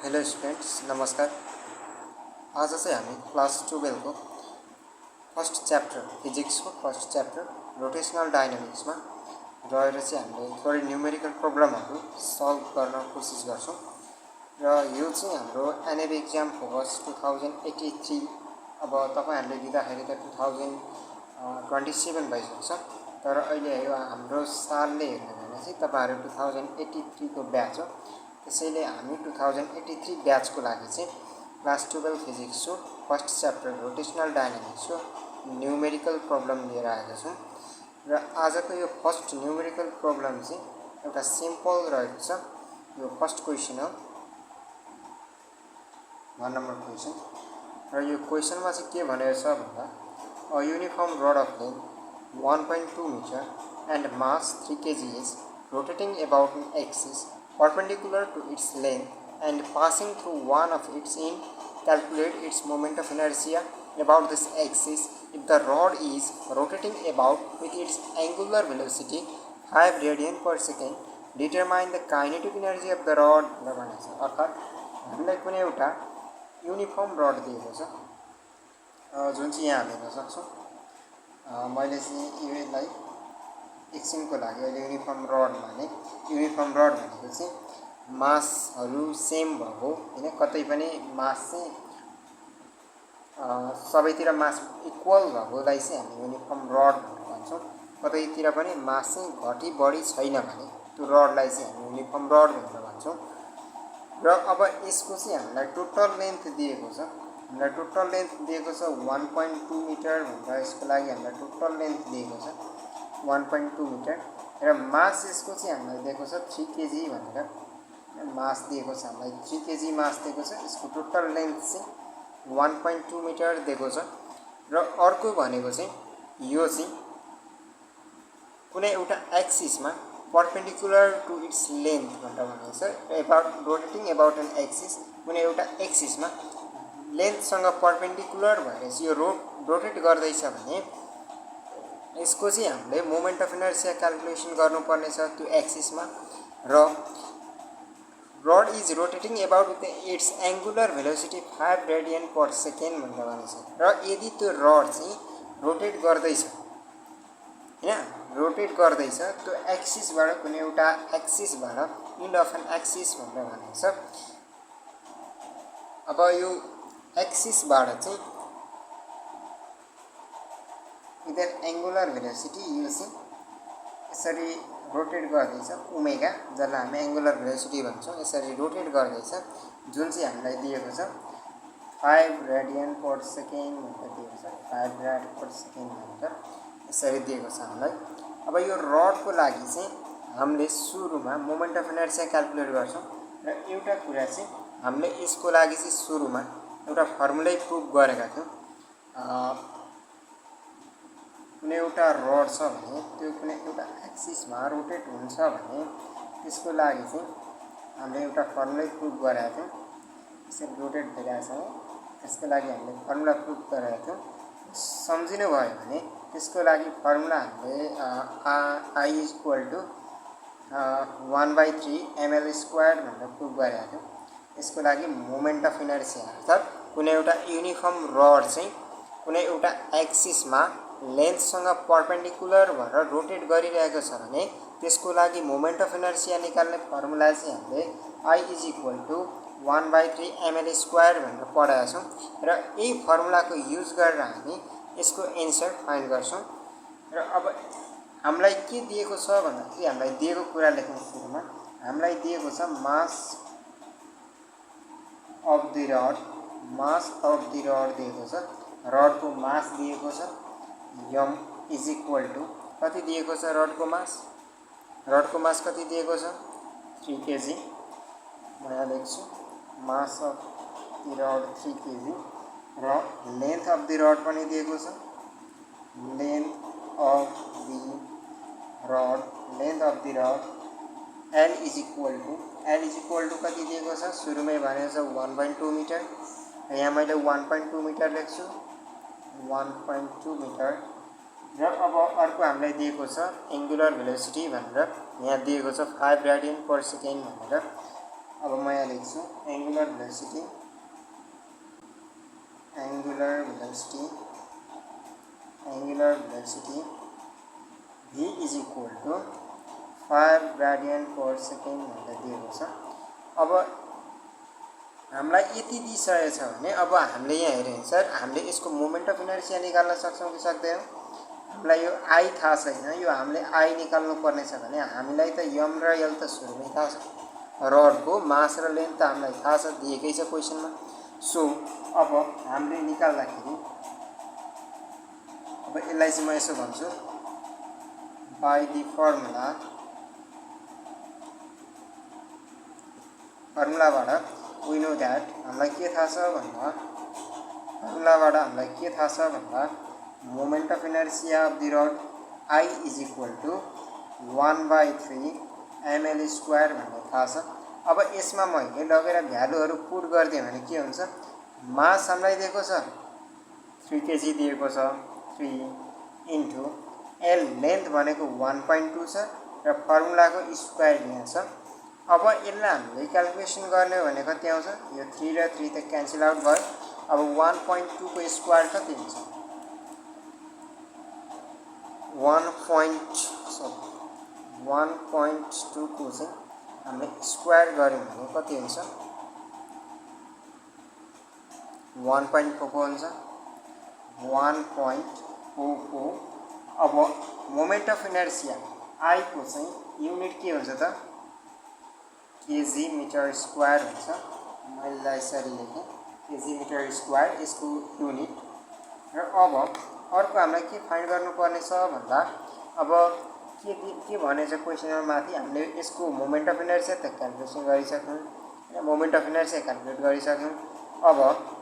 Hello students नमस्कार। आज चाहिँ हामी क्लास 12 को फर्स्ट च्याप्टर फिजिक्स को फर्स्ट च्याप्टर रोटेशनल डायनामिक्स में रहेर चाहिँ हामीले थोरै न्युमेरिकल प्रब्लमहरु सल्भ गर्न कोसिस गर्छौं र यो चाहिँ हाम्रो एनएबी एक्जाम फोकस 2083। अब तपाईहरुले दिँदाखेरि त 2027 भइसक्छ, तर अहिले यो हाम्रो सालले हेर्नु भने चाहिँ तपाईहरु 2083 को ब्याच हो। त्यसैले हामी 2083 ब्याच को लागि चाहिँ क्लास 12 फिजिक्स को फर्स्ट च्याप्टर रोटेशनल डायनामिक्स को न्युमेरिकल प्रब्लम लिएर आएका छौं र आजको यो फर्स्ट न्युमेरिकल प्रब्लम चाहिँ एउटा सिम्पल रहेको छ। यो फर्स्ट क्वेशन हो, 1 नम्बर क्वेशन र यो क्वेशन मा चाहिँ के भनेको छ भन्दा a uniform rod of length 1.2 meter and mass 3 kg is rotating about an axis perpendicular to its length and passing through one of its ends. Calculate its moment of inertia about this axis if the rod is rotating about with its angular velocity 5 radian per second. Determine the kinetic energy of the rod. अर्थात हामीलाई कुनै एउटा uniform rod दिएको छ जुन चाहिँ यहाँ हेर्न सक्छौं। मैले चाहिँ यसलाई एकछिनको लागि अहिले युनिफर्म रड भनेको चाहिँ मासहरु सेम भएको हैन, कतै पनि मास चाहिँ सबैतिर मास इक्वल भएकोलाई चाहिँ हामी युनिफर्म रड भनेर भन्छौं। कतैतिर पनि मास चाहिँ घटी बढी छैन भने त्यो रडलाई चाहिँ हामी युनिफर्म रड भनेर भन्छौं। र अब यसको चाहिँ हामीलाई टोटल लेन्थ दिएको छ। हामीलाई टोटल लेन्थ दिएको छ 1.2 मिटर भनेर, यसको लागि हामीलाई टोटल लेन्थ दिएको छ 1.2 मिटर र मास यसको चाहिँ हामीलाई दिएको छ 3 केजी भनेर। मास दिएको छ हामीलाई 3 केजी मास दिएको छ। यसको टोटल लेन्थ चाहिँ 1.2 मिटर दिएको छ। र अर्को भनेको चाहिँ यो चाहिँ कुनै एउटा एक्सिसमा परपेंडिकुलर टु इट्स लेन्थ भनेर भनेको छ। About rotating about an axis, कुनै एउटा एक्सिसमा लेन्थ सँग परपेंडिकुलर भएर यो रोटेट गर्दैछ भने यसको चाहिँ हामीले मोमेन्ट अफ इनर्शिया क्याल्कुलेसन गर्नुपर्ने छ त्यो एक्सिसमा। र rod is rotating about with its angular velocity 5 radian per second भनेर भनेको छ। र यदि त्यो रड चाहिँ रोटेट गर्दैछ हैन, रोटेट गर्दैछ त्यो एक्सिसबाट कुनै एउटा एक्सिसबाट एन्ड अफ एन एक्सिस भनेर भनेको छ। अब यो एक्सिसबाट चाहिँ इधर एंगुलर भेलोसिटी यो चाहिँ यसरी रोटेट गर्दैछ ओमेगा, जसलाई हामी एंगुलर भेलोसिटी भन्छौं। यसरी रोटेट गर्दैछ जुन चाहिँ हामीलाई दिएको छ 5 रेडियन पर सेकेन्ड भनेर दिएको छ। 5 रेडियन पर सेकेन्ड भनेर यसरी दिएको छ हामीलाई। अब यो रड को लागि चाहिँ हामीले सुरुमा मोमेन्ट अफ इनर्शिया क्याल्कुलेट गर्छौं र एउटा कुरा चाहिँ हामीले यसको लागि चाहिँ सुरुमा एउटा फर्मुला प्रुभ गरेका थियौं। कुनै एउटा रड छ भने त्यो कुनै एउटा एक्सिसमा रोटेट हुन्छ भने त्यसको लागि चाहिँ हामीले एउटा फर्मुला प्रुभ गरेका थियौं। यसरी रोटेट भइरहेछ भने त्यसको लागि हामीले फर्मुला प्रुभ गरेका थियौं। सम्झिनु भयो भने त्यसको लागि फर्मुला हामीले I = 1/3 ml² भनेर प्रुभ गरेका थियौं। यसको लागि मोमेन्ट अफ इनर्शिया अर्थात कुनै एउटा युनिफर्म रड चाहिँ कुनै एउटा एक्सिसमा लेन्थ सँग परपेंडिकुलर भएर रोटेट गरिरहेको छ भने त्यसको लागि मोमेन्ट अफ इनर्शिया निकाल्ने फर्मुला चाहिँ हामीले I = 1/3 ml² भनेर पढाएका छौं र यही फर्मुलाको युज गरेर हामी यसको एन्सर फाइन्ड गर्छौं। र अब हामीलाई के दिएको छ भन्दा चाहिँ हामीलाई दिएको कुरा लेखौं। सुरुमा हामीलाई दिएको छ mass of the rod, mass of the rod दिएको छ। रड को मास दिएको छ m = कति दिएको छ रड को मास? रड को मास कति दिएको छ 3 केजी। म यहाँ लेख्छु mass of the rod 3 KG र लेन्थ अफ द रड पनि दिएको छ। Length of the rod L = कति दिएको छ सुरुमै भनेको छ 1.2 मिटर। यहाँ मैले 1.2 मिटर लेख्छु 1.2 मिटर। र अब अर्को हामीलाई दिएको छ एंगुलर भेलोसिटी भनेर यहाँ दिएको छ 5 रेडियन पर सेकेन्ड भनेर। अब म यहाँ लेख्छु angular velocity v is equal to 5 radian per second भनेर दिएको छ। अब हामीलाई यति दिइसकेको छ भने अब हामीले यहाँ हेर्नुअनुसार हामीले यसको मोमेन्ट अफ इनर्सिया निकाल्न सक्छौं कि सक्दैनौं। हामीलाई यो i थाहा छैन, यो हामीले i निकाल्नु पर्ने छ भने हामीलाई त m र l त सुरुमै थाहा छ। रडको मास र लेन्थ त हामीलाई थाहा छ, दिएकै छ क्वेशनमा। सो अब हामीले निकाल्दाखेरि अब यसलाई चाहिँ म यसो भन्छु, by the फर्मुलाबाट we know that हामीलाई के थाहा छ भन्दा moment of inertia of the rod I is equal to 1/3 ml square भन्ने थाहा छ। अब यसमा मैले लगेर भ्यालुहरु पुट गर्दिए भने के हुन्छ, मास हामीलाई दिएको छ 3 kg दिएको छ, 3 इन्टु l लेन्थ भनेको 1.2 छ र फर्मुलाको स्क्वायर यहाँ छ। अब यसलाई हामीले क्याल्कुलेसन गर्ने भने कति आउँछ, यो 3 र 3 त क्यान्सल आउट भयो। अब 1.2 को स्क्वायर कति हुन्छ, 1.2 को चाहिँ हामीले स्क्वायर गर्यौं भने कति हुन्छ, 1.4 हुन्छ, 1.44। अब मोमेन्ट अफ इनर्सिया I को चाहिँ युनिट के हुन्छ त, केजी मिटर स्क्वायर हुन्छ। मैले यसरी लेखेँ केजी मिटर स्क्वायर यसको युनिट। र अब अर्को हामीलाई के फाइन्ड गर्नुपर्ने छ भन्दा, अब के भनेछ क्वेशनमा माथि हामीले यसको मोमेन्ट अफ इनर्सिया त क्याल्कुलेसन गरिसक्यौं, मोमेन्ट अफ इनर्सिया क्याल्कुलेट गरिसक्यौं। अब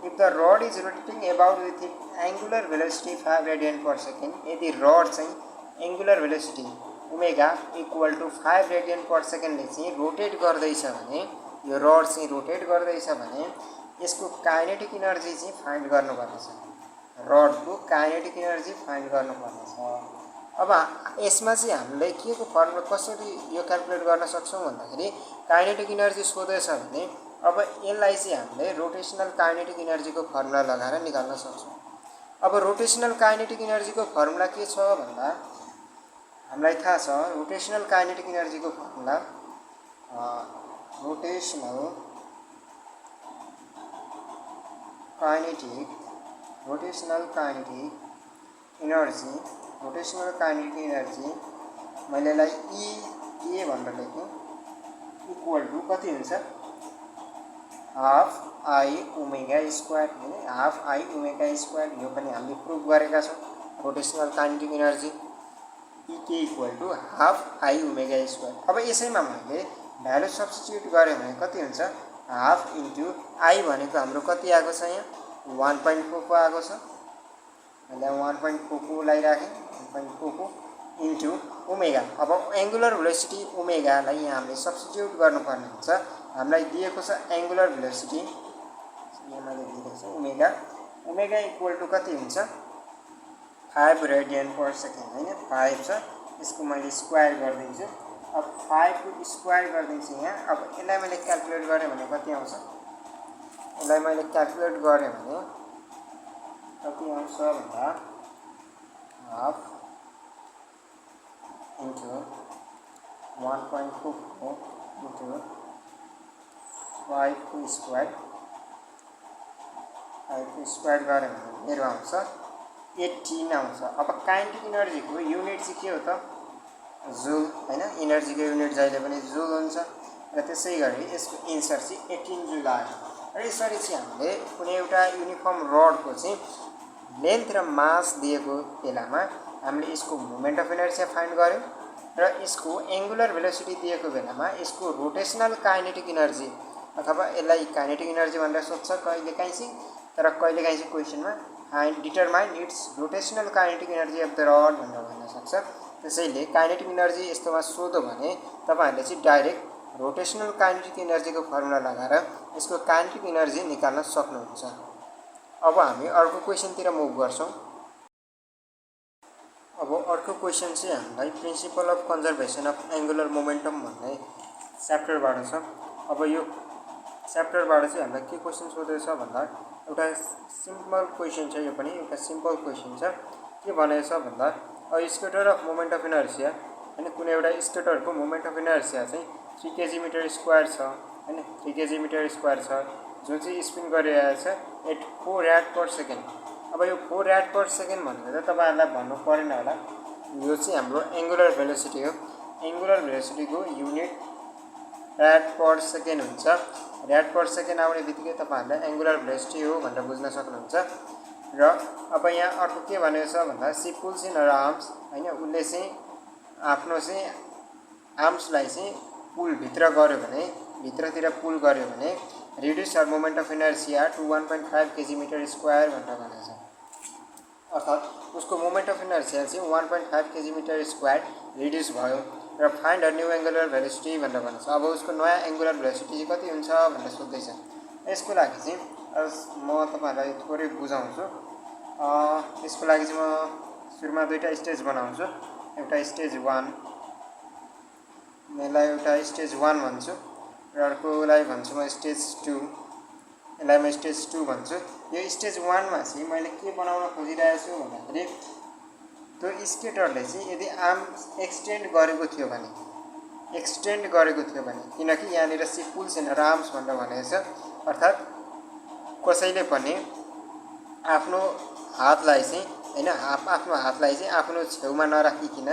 if the rod is rotating about with it angular velocity 5 radian per second, यदि रड चाहिँ angular velocity omega equal to 5 radian per सेकेन्डले चाहिँ रोटेट गर्दैछ भने, यो रड चाहिँ रोटेट गर्दैछ भने यसको काइनेटिक एनर्जी चाहिँ फाइन्ड गर्नुपर्ने छ, रडको काइनेटिक एनर्जी फाइन्ड गर्नुपर्ने छ। अब यसमा चाहिँ हामीले के को फर्मुला कसरी यो क्याल्कुलेट गर्न सक्छौं भन्दाखेरि, काइनेटिक एनर्जी सोधेछ भने अब यसलाई चाहिँ हामीले रोटेशनल काइनेटिक एनर्जीको फर्मुला लगाएर निकाल्न सक्छौं। अब रोटेशनल काइनेटिक एनर्जीको फर्मुला के छ भन्दा हामीलाई थाहा छ, रोटेशनल काइनेटिक एनर्जीको फर्मुला रोटेशनल काइनेटिक एनर्जी मैले यसलाई E भनेर लेखेँ, इक्वल टु कति हुन्छ, हाफ I ओमेगा स्क्वायर हैन, हाफ I ओमेगा स्क्वायर। यो पनि हामीले प्रुभ गरेका छौं, rotational kinetic energy E equal to half I omega square. अब यसैमा मैले भ्यालु सब्स्टिट्युट गरेँ भने कति हुन्छ, हाफ इन्टु I भनेको हाम्रो कति आएको छ, यहाँ 1.4 को आएको छ। मैले 1.4 को लगाइराखेँ, 1.4 इन्टु ओमेगा। अब एंगुलर भेलोसिटी ओमेगालाई यहाँ हामीले सब्स्टिट्युट गर्नुपर्ने हुन्छ। हामीलाई दिएको छ एंगुलर भेलोसिटी, यहाँ मैले दिएको छ ओमेगा इक्वल टु कति हुन्छ, 5 रेडियन पर सेकेन्ड हैन, 5 छ, यसको मैले स्क्वायर गरिदिन्छु। अब 5 को स्क्वायर गरिदिन्छु यहाँ। अब यसलाई मैले क्याल्कुलेट गरेँ भने कति आउँछ, यसलाई मैले क्याल्कुलेट गरेँ भने कति आउँछ भन्दा हाफ इन्टु 1.4 इन्टु 5 को स्क्वायर गरेँ भने मेरो आउँछ 18 आउँछ। अब काइनेटिक एनर्जीको युनिट चाहिँ के हो त, जुल हैन, एनर्जीको युनिट जहिले पनि जुल हुन्छ र त्यसै गरी यसको एन्सर चाहिँ 18 जुल आयो। र यसरी चाहिँ हामीले कुनै एउटा युनिफर्म रडको चाहिँ लेन्थ र मास दिएको बेलामा हामीले यसको मोमेन्ट अफ इनर्सिया फाइन्ड गर्यौं र यसको एंगुलर भेलोसिटी दिएको बेलामा यसको रोटेशनल काइनेटिक एनर्जी अथवा यसलाई काइनेटिक एनर्जी भनेर सोध्छ कहिलेकाहीँ चाहिँ, तर कहिलेकाहीँ चाहिँ क्वेशनमा determine its rotational kinetic energy of the rod भनेर भन्न सक्छ। त्यसैले काइनेटिक एनर्जी यस्तोमा सोध्यो भने तपाईहरुले चाहिँ डाइरेक्ट रोटेशनल काइनेटिक एनर्जीको फर्मुला लगाएर यसको काइनेटिक एनर्जी निकाल्न सक्नुहुन्छ। अब हामी अर्को क्वेशनतिर मुभ गर्छौं। अब अर्को क्वेशन चाहिँ हामीलाई principal of conservation of angular momentum भन्ने च्याप्टरबाट छ। अब यो च्याप्टरबाट चाहिँ हामीलाई के क्वेसन सोधेछ भन्दा एउटा सिम्पल क्वेसन छ। यो पनि एउटा सिम्पल क्वेसन छ। के भनेछ भन्दा a skater of moment of inertia हैन, कुनै एउटा स्केटरको मोमेन्ट अफ इनर्सिया चाहिँ 3 kg मिटर स्क्वायर छ हैन, 3 kg मिटर स्क्वायर छ, जुन चाहिँ स्पिन गरिरहेको छ एट 4 rad per second। अब यो 4 rad per second भनेको त तपाईहरुलाई भन्नु परेन होला, यो चाहिँ हाम्रो एंगुलर भेलोसिटी हो। एंगुलर भेलोसिटीको युनिट rad per second हुन्छ। rad per second आउने बित्तिकै तपाईहरुले एंगुलर भेलोसिटी हो भनेर बुझ्न सक्नुहुन्छ। र अब यहाँ अर्को के भनेको छ भन्दा she pulls in her arms हैन, उले चाहिँ आफ्नो चाहिँ आर्म्सलाई चाहिँ पुल भित्र गर्यो भने, भित्रतिर पुल गर्यो भने reduce her moment of inertia to 1.5 kg metre square भनेर भनेको छ। अर्थात उसको मोमेन्ट अफ इनर्सिया चाहिँ 1.5 kg मिटर स्क्वायर रिड्युस भयो र find a new angular velocity भनेर भनेको छ। अब उसको नयाँ एंगुलर भेलोसिटी चाहिँ कति हुन्छ भनेर सोध्दैछ। यसको लागि चाहिँ म तपाईहरुलाई थोरै बुझाउँछु। यसको लागि चाहिँ म सुरुमा दुईटा स्टेज बनाउँछु। एउटा स्टेज 1, यसलाई एउटा स्टेज 1 भन्छु र अर्कोलाई भन्छु म स्टेज 2। यसलाई म स्टेज 2 भन्छु। यो स्टेज 1 मा चाहिँ मैले के बनाउन खोजिरहेको छु भन्दाखेरि त्यो स्केटरले चाहिँ यदि आर्म एक्सटेन्ड गरेको थियो भने, किनकि यहाँनिर she pulls in her arms भनेर भनेको छ, अर्थात कसैले पनि आफ्नो हातलाई चाहिँ हैन, आफ्नो हातलाई चाहिँ आफ्नो छेउमा नराखिकिन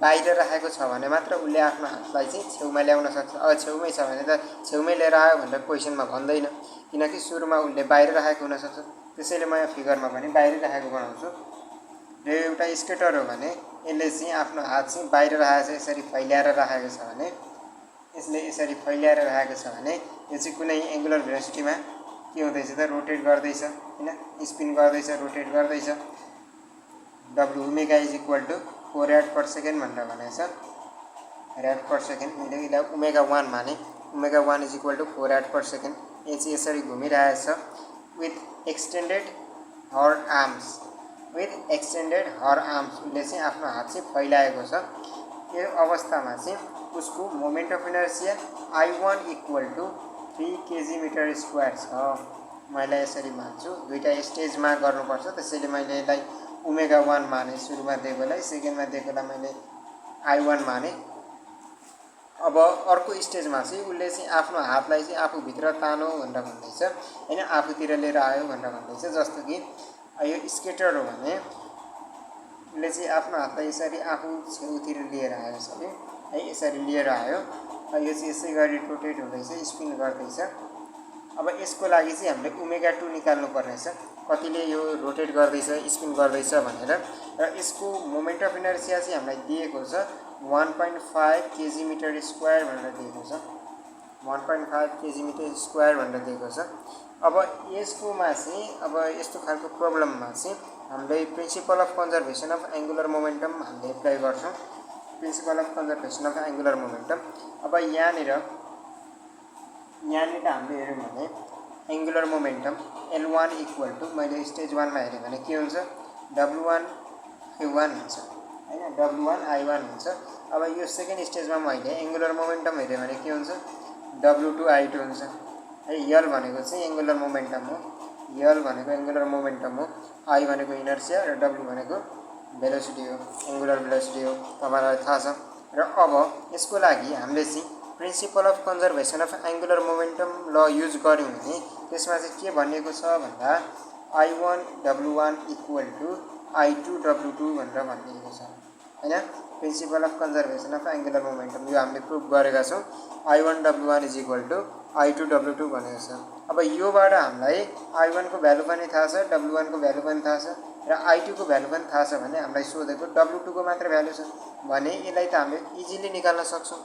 बाहिर राखेको छ भने मात्र उले आफ्नो हातलाई चाहिँ छेउमा ल्याउन सक्छ। अब छेउमै छ भने त छेउमै लिएर आयो भनेर क्वेशनमा भन्दैन, किनकि सुरुमा उले बाहिर राखेको हुन सक्छ। त्यसैले म यहाँ फिगरमा पनि बाहिर राखेको बनाउँछु। र एउटा स्केटर हो भने यसले चाहिँ आफ्नो हात चाहिँ बाहिर राखेको छ, यसरी फैल्याएर राखेको छ भने, यसले यसरी फैल्याएर राखेको छ भने यो चाहिँ कुनै एंगुलर भेलोसिटीमा के हुँदैछ त रोटेट गर्दैछ हैन, स्पिन गर्दैछ, रोटेट गर्दैछ। W omega is equal to 4 rad per second भनेर भनेको छ। rad per second, मैले यसलाई ओमेगा 1 माने। Omega 1 is equal to 4 rad per second। यो चाहिँ यसरी घुमिरहेको छ विथ एक्सटेन्डेड हर आर्म्स। उसले चाहिँ आफ्नो हात चाहिँ फैलाएको छ। यो अवस्थामा चाहिँ उसको moment of inertia I1 equal to 3 kg metre square छ। मैले यसरी मान्छु, दुईटा स्टेजमा गर्नुपर्छ, त्यसैले मैले यसलाई ओमेगा 1 माने सुरुमा दिएकोलाई, सेकेन्डमा दिएकोलाई मैले I1 माने। अब अर्को स्टेजमा चाहिँ उसले चाहिँ आफ्नो हातलाई चाहिँ आफू भित्र तानो भनेर भन्दैछ हैन, आफूतिर लिएर आयो भनेर भन्दैछ। जस्तो कि यो स्केटर हो भने उसले चाहिँ आफ्नो हातलाई यसरी आफू छेउतिर लिएर आयो सबै है, यसरी लिएर आयो। यो चाहिँ यसै गरी रोटेट हुँदैछ, स्पिन गर्दैछ। अब यसको लागि चाहिँ हामीले ओमेगा 2 निकाल्नु पर्नेछ, कतिले यो रोटेट गर्दैछ, स्पिन गर्दैछ भनेर। र यसको मोमेन्ट अफ इनर्सिया चाहिँ हामीलाई दिएको छ 1.5 kg मिटर स्क्वायर भनेर दिएको छ। 1.5 kg मिटर स्क्वायर भनेर दिएको छ। अब यसकोमा चाहिँ अब यस्तो खालको प्रब्लममा चाहिँ हामीले principle of conservation of angular momentum हामीले एप्लाई गर्छौं। Principle of conservation of angular momentum. अब यहाँनिर हामीले हेर्यौं भने angular momentum L1 equal to, मैले स्टेज 1 मा हेरेँ भने के हुन्छ W1 I1 हुन्छ हैन, W1 I1 हुन्छ। अब यो सेकेन्ड स्टेजमा मैले एंगुलर मोमेन्टम हेरेँ भने के हुन्छ W2 I2 हुन्छ है। L भनेको चाहिँ एंगुलर मोमेन्टम हो, L भनेको एंगुलर मोमेन्टम हो, I भनेको इनर्सिया र W भनेको भेलोसिटी हो, एंगुलर भेलोसिटी हो, तपाईलाई थाहा छ। र अब यसको लागि हामीले चाहिँ principal of conservation of angular momentum ल युज गर्यौं भने त्यसमा चाहिँ के भनिएको छ भन्दा I1 W1 equal to I2 W2 भनेर भनिएको छ हैन। Principal of conservation of angular momentum यो हामीले प्रुभ गरेका छौं। I1 W1 is equal to I2 W2 भनेको छ। अब योबाट हामीलाई I1 को भ्यालु पनि थाहा छ, W1 को भ्यालु पनि थाहा छ र I2 को भ्यालु पनि थाहा छ भने हामीलाई सोधेको W2 को मात्र भ्यालु छ भने यसलाई त हामीले इजिली निकाल्न सक्छौं।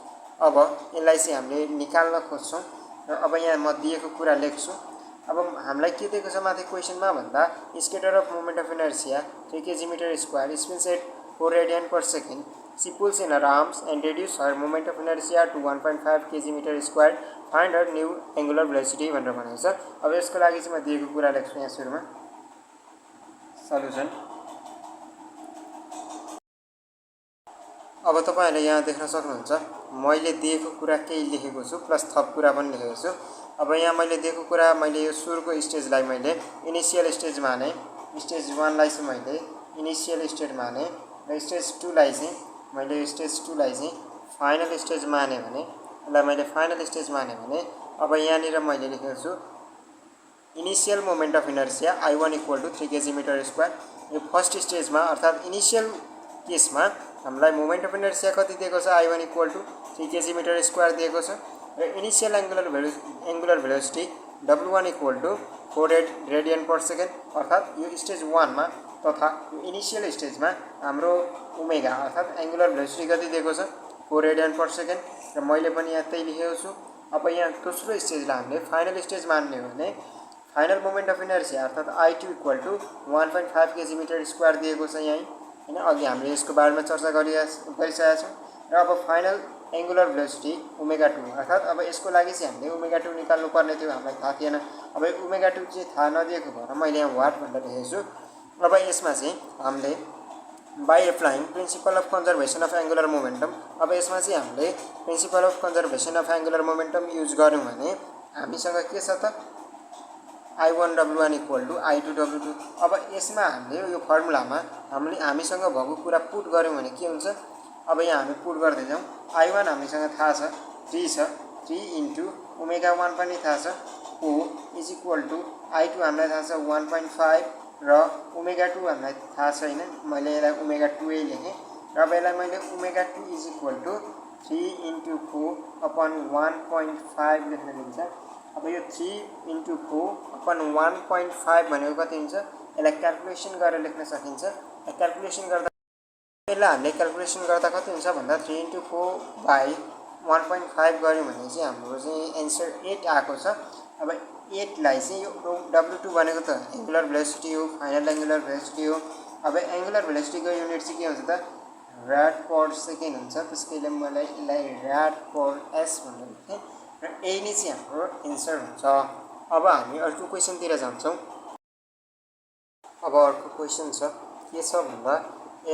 अब यसलाई चाहिँ हामीले निकाल्न खोज्छौं र अब यहाँ म दिएको कुरा लेख्छु। अब हामीलाई के दिएको छ माथि क्वेशनमा भन्दा skater of moment of inertia 3 kg metre square spins at 4 radian per second, she pulls in her arms and reduces her moment of inertia to 1.5 kg meter square, find her new angular velocity भनेर भनेको छ। अब यसको लागि चाहिँ म दिएको कुरा लेख्छु यहाँ सुरुमा सल्युसन। अब तपाईहरुले यहाँ देख्न सक्नुहुन्छ मैले दिएको कुरा केही लेखेको छु प्लस थप कुरा पनि लेखेको छु। अब यहाँ मैले दिएको कुरा मैले यो सुरुको स्टेजलाई मैले इनिशियल स्टेज माने, स्टेज 1 लाई चाहिँ मैले इनिशियल स्टेज माने र स्टेज 2 लाई चाहिँ मैले स्टेज 2 लाई चाहिँ फाइनल स्टेज माने भने यसलाई मैले फाइनल स्टेज माने भने अब यहाँनिर मैले लेखेको छु initial moment of inertia I1 = 3 kg/m²। यो फर्स्ट स्टेजमा अर्थात इनिशियल केसमा हामीलाई मोमेन्ट अफ इनर्शिया कति दिएको छ I1 = 3 kg/m² दिएको छ र इनिशियल एंगुलर भेलोसिटी W1 = 4 रेडियन/सेकेन्ड अर्थात यो स्टेज 1 मा तथा यो इनिशियल स्टेजमा हाम्रो ओमेगा अर्थात एंगुलर भेलोसिटी कति दिएको छ 4 रेडियन/सेकेन्ड र मैले पनि यहाँ त्यही लेखेको छु। अब यहाँ दोस्रो स्टेजलाई हामीले फाइनल स्टेज मान्ने हो भने फाइनल मोमेन्ट अफ इनर्शिया अर्थात I2 = 1.5 kg/m² दिएको छ यहाँ हैन। अघि हामीले यसको बारेमा चर्चा गरिसकेका छौं र अब फाइनल एंगुलर भेलोसिटी ओमेगा 2 अर्थात अब यसको लागि चाहिँ हामीले ओमेगा 2 निकाल्नु पर्ने थियो, हामीलाई थाहा थिएन। अब ओमेगा 2 चाहिँ थाहा नदिएको भएर मैले यहाँ वाट भनेर लेखेको छु। अब यसमा चाहिँ हामीले by applying principal of conservation of angular momentum, अब यसमा चाहिँ हामीले principle of conservation of angular momentum use गर्यौं भने हामीसँग के छ त I1 W1 = I2 W2। अब यसमा हामीले यो फर्मुलामा हामीसँग भएको कुरा पुट गर्यौं भने के हुन्छ। अब यहाँ हामी पुट गर्दै जाउँ। I1 हामीसँग थाहा छ 3 छ, 3 * ओमेगा 1 पनि थाहा छ 4 = I2 हामीलाई थाहा छ 1.5 र ओमेगा 2 हामीलाई थाहा छैन, मैले यसलाई ओमेगा 2 नै लेखेँ र अब यसलाई मैले ओमेगा 2 = 3 * 4/1.5 लेख्न मिल्छ। अब यो 3 * 4/1.5 भनेको कति हुन्छ यसलाई क्याल्कुलेसन गरेर लेख्न सकिन्छ। क्याल्कुलेसन गर्दा यसलाई हामीले क्याल्कुलेसन गर्दा कति हुन्छ भन्दा 3 * 4/1.5 गर्यौं भने चाहिँ हाम्रो चाहिँ आन्सर 8 आएको छ। अब 8 लाई चाहिँ यो W2 भनेको त एंगुलर भेलोसिटी हो, फाइनल एंगुलर भेलोसिटी हो। अब एंगुलर भेलोसिटीको युनिट चाहिँ के हुन्छ त राड/सेकेन्ड हुन्छ, त्यसैले मैले यसलाई राड/s भनेर लेखेँ र यही नै चाहिँ हाम्रो आन्सर हुन्छ। अब हामी अर्को क्वेशनतिर जान्छौं। अब अर्को क्वेशन छ के छ भन्दा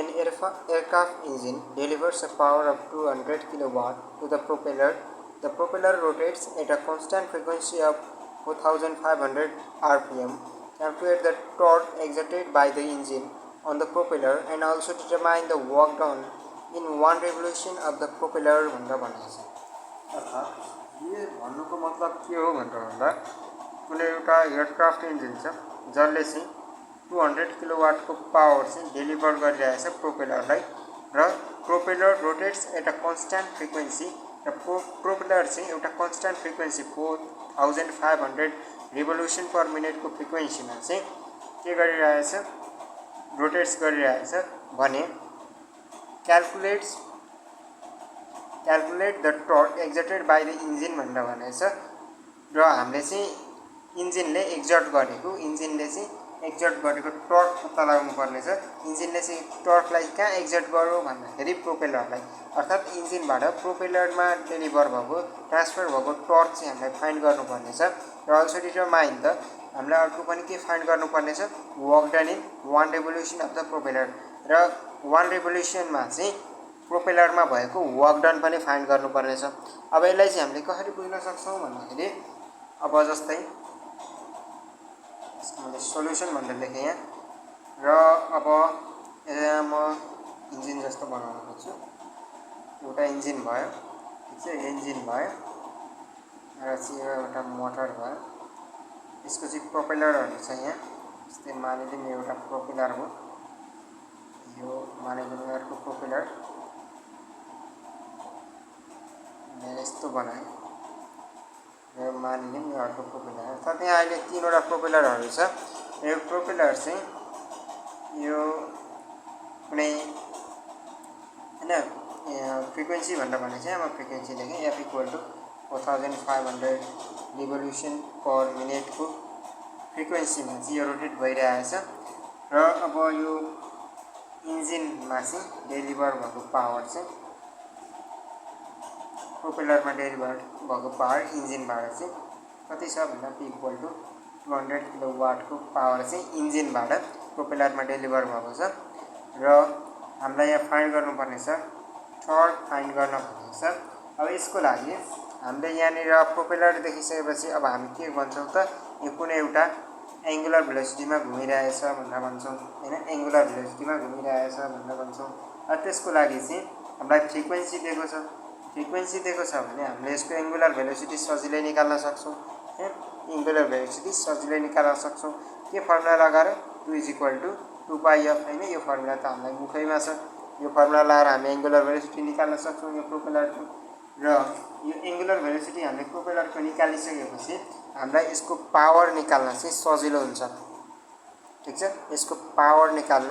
an aircraft engine delivers a power of 200 kilowatt to the propeller. The propeller rotates at a constant frequency of 4500 rpm. Calculate the torque exerted by the engine on the propeller and also determine the work done in one revolution of the propeller भनेर भनेको छ। अर्थात यो भन्नुको मतलब के हो भन्दा कुनै एउटा एयरक्राफ्ट इन्जिन छ जसले चाहिँ 200 किलोवाट को पावर चाहिँ डेलिभर गरिरहेछ प्रोपेलरलाई र propeller rotates at a constant frequency र प्रोपेलर चाहिँ एउटा constant frequency 4500 revolution per minute को फ्रिक्वेन्सीमा चाहिँ के गरिरहेछ रोटेट्स गरिरहेछ भने calculate the torque exerted by the engine भनेर भनेको छ र हामीले चाहिँ इन्जिनले एक्जर्ट गरेको टर्क पत्ता लगाउनु पर्ने छ। इन्जिनले चाहिँ टर्कलाई कहाँ एक्जर्ट गर्यो भन्दाखेरि प्रोपेलरलाई अर्थात इन्जिनबाट प्रोपेलरमा डेलिभर भएको ट्रान्सफर भएको टर्क चाहिँ हामीलाई फाइन्ड गर्नुपर्ने छ र अल्सो डिटरमाइन द हामीलाई अर्को पनि के फाइन्ड गर्नुपर्ने छ work done in 1 revolution of the propeller र 1 रेभोल्युसनमा चाहिँ प्रोपेलरमा भएको वर्क डन पनि फाइन्ड गर्नुपर्ने छ। अब यसलाई चाहिँ हामीले कसरी बुझ्न सक्छौं भन्दाखेरि अब जस्तै मैले सोलुसन भनेर लेखेँ यहाँ र अब यहाँ म इन्जिन जस्तो बनाउन खोज्छु। एउटा इन्जिन भयो, ठीक छ, इन्जिन भयो र चाहिँ एउटा मोटर भयो, यसको चाहिँ प्रोपेलरहरु छ यहाँ। जस्तै मानिलिउँ एउटा प्रोपेलर हो, यो मानिलिउँ अर्को प्रोपेलर मैले यस्तो बनाएँ र मानिलिउँ यो अर्को प्रोपेलर। अर्थात यहाँ अहिले 3 वटा प्रोपेलरहरु छ। यो प्रोपेलर चाहिँ यो कुनै हैन फ्रिक्वेन्सी भनेर भने चाहिँ म frequency लेखेँ F = 4500 revolution per minute को फ्रिक्वेन्सीमा चाहिँ यो रोटेट भइरहेछ र अब यो इन्जिनमा चाहिँ डेलिभर भएको पावर चाहिँ प्रोपेलरमा डेलिभर भएको पावर इन्जिनबाट चाहिँ कति छ भन्दा P = 200 किलोवाट को पावर चाहिँ इन्जिनबाट प्रोपेलरमा डेलिभर भएको छ र हामीलाई यहाँ फाइन्ड गर्नुपर्ने छ टर्क फाइन्ड गर्न भनेको छ। अब यसको लागि हामीले यहाँनिर प्रोपेलर देखिसकेपछि अब हामी के भन्छौँ त, यो कुनै एउटा एङ्गुलर भेलोसिटीमा घुमिरहेछ भनेर भन्छौँ हैन, एङ्गुलर भेलोसिटीमा घुमिरहेछ भनेर भन्छौँ। त्यसको लागि चाहिँ हामीलाई फ्रिक्वेन्सी दिएको छ, फ्रिक्वेन्सी दिएको छ भने हामीले यसको एङ्गुलर भेलोसिटी सजिलै निकाल्न सक्छौँ है, एङ्गुलर भेलोसिटी सजिलै निकाल्न सक्छौँ। के फर्मुला लगाएर 2 = 2 पाइ एफ हैन, यो फर्मुला त हामीलाई मुखैमा छ, यो फर्मुला लगाएर हामी एङ्गुलर भेलोसिटी निकाल्न सक्छौँ यो प्रोपेलरको। र यो एङ्गुलर भेलोसिटी हामीले प्रोपेलरको निकालिसकेपछि हामीलाई यसको पावर निकाल्न चाहिँ सजिलो हुन्छ, ठिक छ। यसको पावर निकाल्न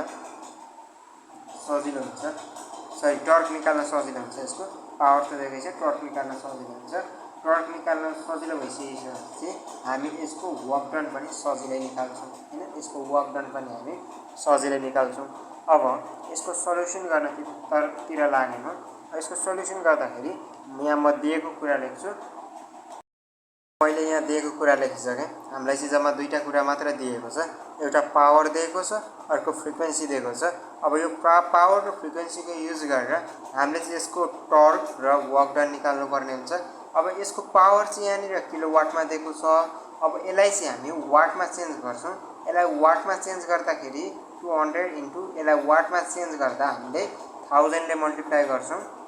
सजिलो हुन्छ, सरी टर्क निकाल्न सजिलो हुन्छ, यसको पावर त दिएकै छ, टर्क निकाल्न सजिलो हुन्छ। टर्क निकाल्न सजिलो भइसकेपछि हामी यसको वर्क डन पनि सजिलै निकाल्छौँ हैन, यसको वर्क डन पनि हामी सजिलै निकाल्छौँ। अब यसको सल्युसन गर्नतिर लागेमा यसको सल्युसन गर्दाखेरि यहाँ म दिएको कुरा लेख्छु, मैले यहाँ दिएको कुरा लेखिसकेँ। हामीलाई चाहिँ जम्मा दुईटा कुरा मात्र दिएको छ, एउटा पावर दिएको छ, अर्को फ्रिक्वेन्सी दिएको छ। अब यो पावर र फ्रिक्वेन्सीको युज गरेर हामीले चाहिँ यसको टर्क र वर्क डन निकाल्नु पर्ने हुन्छ। अब यसको पावर चाहिँ यहाँनिर किलोवाटमा दिएको छ। अब यसलाई चाहिँ हामी वाटमा चेन्ज गर्छौँ। यसलाई वाटमा चेन्ज गर्दाखेरि 200 इन्टु यसलाई वाटमा चेन्ज गर्दा हामीले 1000 ले मल्टिप्लाई गर्छौँ।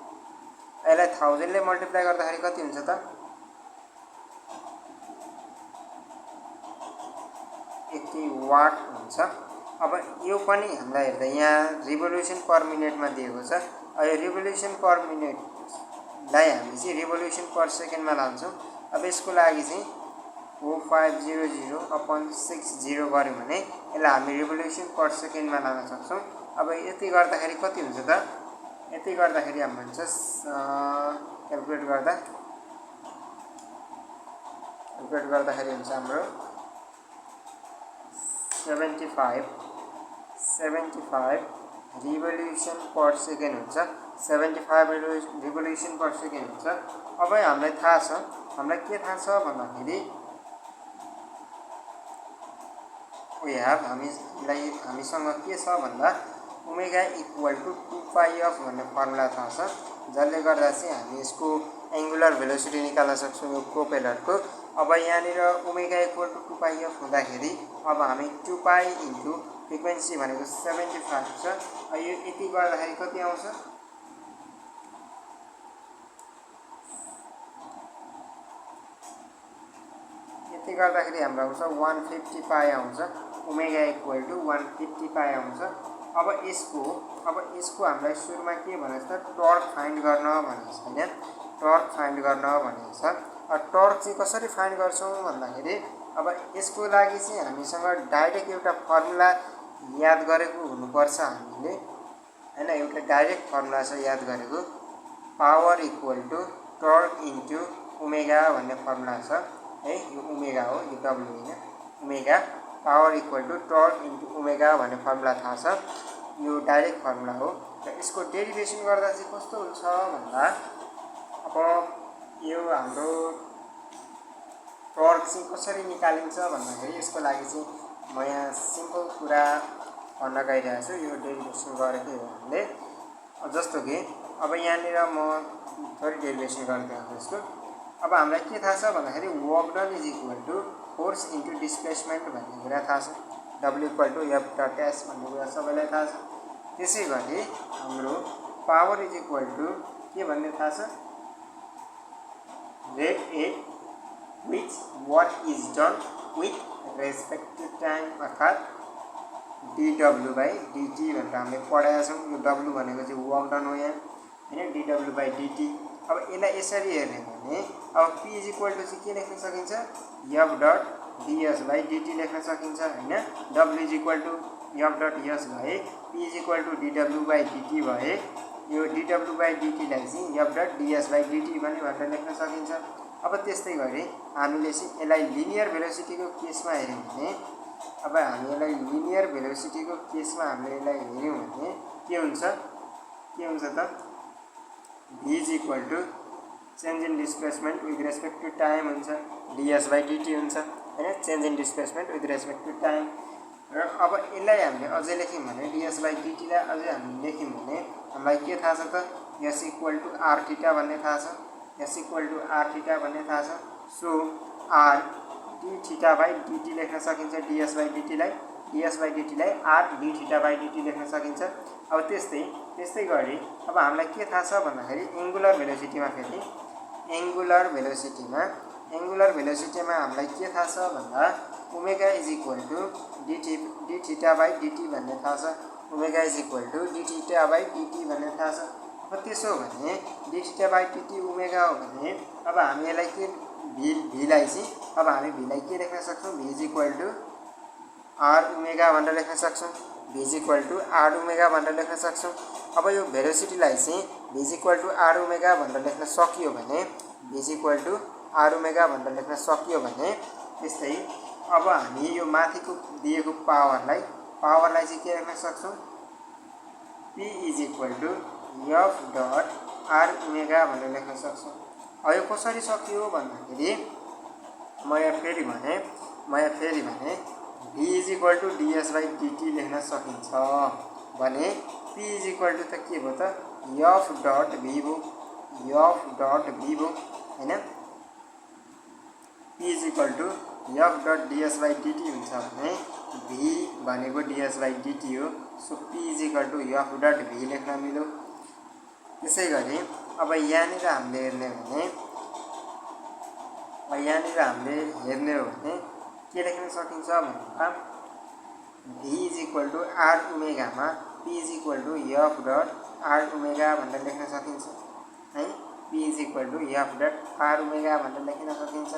यसलाई 1000 ले मल्टिप्लाई गर्दाखेरि कति हुन्छ त, 80 वाट हुन्छ। अब यो पनि हामीलाई हेर्दा यहाँ रिभोल्युसन पर मिनेटमा दिएको छ। यो रिभोल्युसन पर मिनेटलाई हामी चाहिँ रिभोल्युसन पर सेकेन्डमा लान्छौँ। अब यसको लागि चाहिँ 4500/60 गऱ्यौँ भने यसलाई हामी रिभोल्युसन पर सेकेन्डमा लान सक्छौँ। अब यति गर्दाखेरि कति हुन्छ त, यति गर्दाखेरि हामी भन्छ क्यालकुलेट गर्दाखेरि हुन्छ हाम्रो 75 रिभोल्युसन पर सेकेन्ड हुन्छ, 75 रिभोल्युसन पर सेकेन्ड हुन्छ। अब हामीलाई थाहा छ, हामीलाई के थाहा छ भन्दाखेरि हामीसँग के छ भन्दा ओमेगा = 2 पाइ एफ भन्ने फर्मुला थाहा छ, जसले गर्दा चाहिँ हामी यसको एङ्गुलर भेलोसिटी निकाल्न सक्छौँ यो प्रोपेलरको। अब यहाँनिर ओमेगा = 2 पाइ एफ हुँदाखेरि अब हामी 2 पाइ इन्टु फ्रिक्वेन्सी भनेको 75 छ। यो यति गर्दाखेरि कति आउँछ, यति गर्दाखेरि हाम्रो आउँछ 150 पाइ आउँछ, ओमेगा = 150 पाइ आउँछ। अब यसको हामीलाई सुरुमा के भनेको छ, टर्क फाइन्ड गर्न भनेको छ हैन, टर्क फाइन्ड गर्न भनेको छ। टर्क चाहिँ कसरी फाइन्ड गर्छौँ भन्दाखेरि अब यसको लागि चाहिँ हामीसँग डाइरेक्ट एउटा फर्मुला याद गरेको हुनुपर्छ हामीले हैन, एउटा डाइरेक्ट फर्मुला छ याद गरेको, पावर = टर्क इन्टु ओमेगा भन्ने फर्मुला छ है। यो ओमेगा हो, यो डब्लु होइन, omega. Power = torque into omega भन्ने फर्मुला थाहा छ, यो डाइरेक्ट फर्मुला हो। र यसको डेरिभेसन गर्दा चाहिँ कस्तो हुन्छ भन्दा अब यो हाम्रो टर्क चाहिँ कसरी निकालिन्छ भन्दाखेरि यसको लागि चाहिँ म यहाँ सिम्पल कुरा भन्न गइरहेको छु, यो डेरिभेसन गरेकै हो हामीले। जस्तो कि अब यहाँनिर म थोरै डेरिभेसन गरिदिन्छु यसको। अब हामीलाई के थाहा छ भन्दाखेरि work done = force into displacement भन्ने कुरा थाहा छ, W = F.S भन्ने कुरा सबैलाई थाहा छ। त्यसै गरी हाम्रो पावर = के भन्ने थाहा छ, rate at which work is done with respect to time, अर्थात् dW/dt भनेर हामीले पढाएका छौँ। यो W भनेको चाहिँ वर्क डन हो यहाँ हैन, dW/dt। अब यसलाई यसरी हेर्ने भने अब P = चाहिँ के लेख्न सकिन्छ, F.ds/dt लेख्न सकिन्छ हैन। W = F.s भए, P = dW/dt भए, यो dW/dt लाई चाहिँ F.ds/dt पनि भनेर लेख्न सकिन्छ। अब त्यस्तै गरी हामीले चाहिँ यसलाई लिनियर भेलोसिटीको केसमा हेर्यौँ भने, अब हामी यसलाई लिनियर भेलोसिटीको केसमा हामीले यसलाई हेर्यौँ भने के हुन्छ त, V = change in displacement with respect to time हुन्छ, ds/dt हुन्छ हैन, change in displacement with respect to time. र अब यसलाई हामीले अझै लेख्यौँ भने ds/dt लाई अझै हामीले लेख्यौँ भने हामीलाई के थाहा छ त, S equal to R theta भन्ने थाहा छ, S equal to R theta भन्ने थाहा छ। So R D theta by DT लेख्न सकिन्छ, डिएस बाई डिटीलाई, डिएस बाई डिटीलाई R D theta by DT लेख्न सकिन्छ। अब त्यस्तै गरी अब हामीलाई के थाहा छ भन्दाखेरि एङ्गुलर भेलोसिटीमा फेरि एङ्गुलर भेलोसिटीमा हामीलाई के थाहा छ भन्दा omega is equal to D theta by DT भन्ने थाहा छ, omega is equal to D theta by DT भन्ने थाहा छ। अब त्यसो हो भने D theta by DT omega हो भने अब हामी यसलाई के भीलाई चाहिँ अब हामी भीलाई के लेख्न सक्छौँ, V is equal to R omega भनेर लेख्न सक्छौँ, V is equal to R omega भनेर लेख्न सक्छौँ। अब यो भेलोसिटीलाई चाहिँ V is equal to R omega भनेर लेख्न सकियो भने, V is equal to R omega भनेर लेख्न सकियो भने त्यस्तै अब हामी यो माथिको दिएको पावरलाई चाहिँ के लेख्न सक्छौँ, P is equal to F dot R omega भनेर लेख्न सक्छौँ। अब यो कसरी सकियो भन्दाखेरि म यहाँ फेरि भने V is equal to DS by DT लेख्न सकिन्छ भने पी इज इक्वल टू त के भयो त एफ डट भी भयो हैन, P is equal to F dot DS by DT हुन्छ भने भी भनेको डिएस बाई डिटी हो। So P is equal to F dot V लेख्न मिल्यो। त्यसै गरी अब यहाँनिर हामीले हेर्ने हो भने के लेख्न सकिन्छ भन्दा V is equal to R ओमेगामा P is equal to F dot R omega भनेर लेख्न सकिन्छ है, P is equal to F dot R omega भनेर लेख्न सकिन्छ।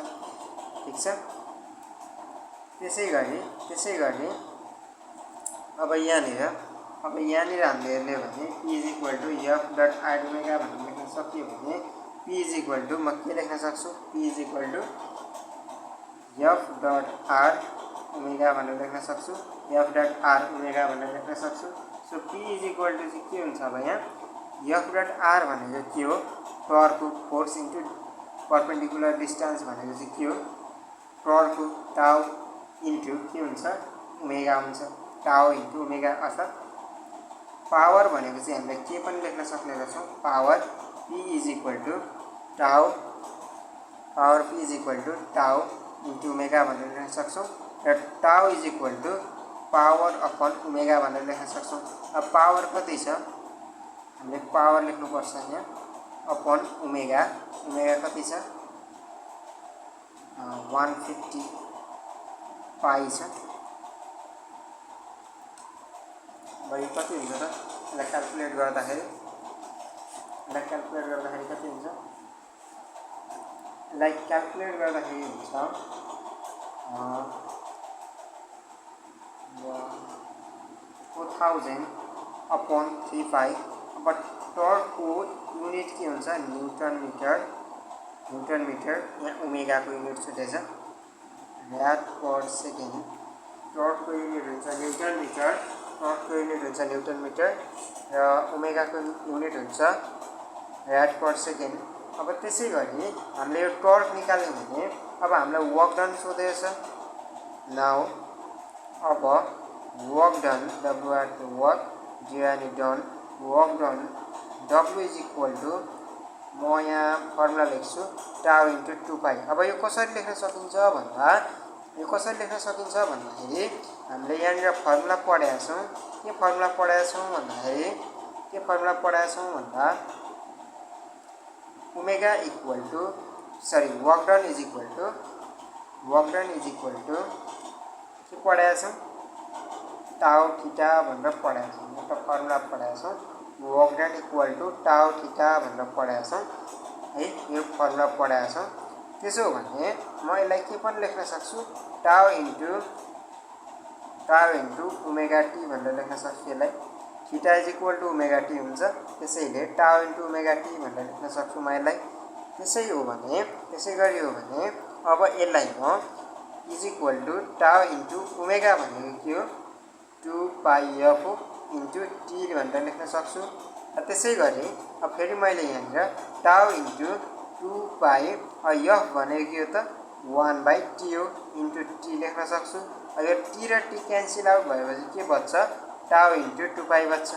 ठिक छ। त्यसै गरी अब यहाँनिर हामीले हेर्ने भने P is equal to F dot R omega भनेर लेख्न सकियो भने पी इज इक्वल टू म के लेख्न सक्छु, P is equal to F dot R omega भनेर लेख्न सक्छु, एफ डट आर ओमेगा भनेर लेख्न सक्छु। So P is equal to चाहिँ के हुन्छ अब यहाँ एफ डट आर भनेको के हो, टर्कको फोर्स इन्टु परपेन्डिकुलर डिस्टेन्स भनेको चाहिँ के हो, टर्कको टाउ इन्टु के हुन्छ ओमेगा हुन्छ, टाउ इन्टु ओमेगा अर्थात् पावर भनेको चाहिँ हामीले के पनि लेख्न सक्ने गर्छौँ, power P is equal to tau into omega भनेर लेख्न सक्छौँ र tau is equal to power upon omega भनेर लेख्न सक्छौँ। अब पावर कति छ, हामीले पावर लेख्नुपर्छ यहाँ अपन ओमेगा कति छ 150 पाई छ। भाइ कति हुन्छ त यसलाई क्याल्कुलेट गर्दाखेरि कति हुन्छ, यसलाई क्याल्कुलेट गर्दाखेरि हुन्छ 4000 अपन 3 पाई। अब टर्कको युनिट के हुन्छ न्युटन मिटर, यहाँ ओमेगाको युनिट छुटेछ, ऱ्याट पर सेकेन्ड। टर्कको युनिट हुन्छ न्युटन मिटर र ओमेगाको युनिट हुन्छ ऱ्याट पर सेकेन्ड। अब त्यसै गरी हामीले यो टर्क निकाल्यौँ भने अब हामीलाई वर्क डन सोधेछ। नाउ अब work done WR to work डिआरनी done work done W is equal to म यहाँ फर्मुला लेख्छु टाउ इन्टु 2 पाई। अब यो कसरी लेख्न सकिन्छ भन्दाखेरि हामीले यहाँनिर फर्मुला पढेका छौँ। के फर्मुला पढेका छौँ भन्दा omega equal to work done is equal to के पढेका छौँ टाउ थीटा भनेर पढेका छौँ। एउटा फर्मुला पढेका छौँ वर्क डन इक्वल टू टाउ थीटा भनेर पढेका छौँ है, यो फर्मुला पढेका छौँ। त्यसो हो भने म यसलाई के पनि लेख्न सक्छु टाउ इन्टु ओमेगा टी भनेर लेख्न सक्छु। यसलाई theta is equal to omega t हुन्छ, त्यसैले टाउ इन्टु ओमेगा टी भनेर लेख्न सक्छु म यसलाई। त्यसै गरी हो भने अब यसलाई म is equal to tau into omega भनेको के हो 2 पाई एफ इन्टु टी भनेर लेख्न सक्छु। त्यसै गरी अब फेरि मैले यहाँनिर टाउ इन्टु 2 पाई एफ भनेको के हो त 1 बाई टी हो इन्टु टी लेख्न सक्छु। अब यो टी र टी क्यान्सल आउट भएपछि के बच्छ टाउ इन्टु 2 पाई बच्छ।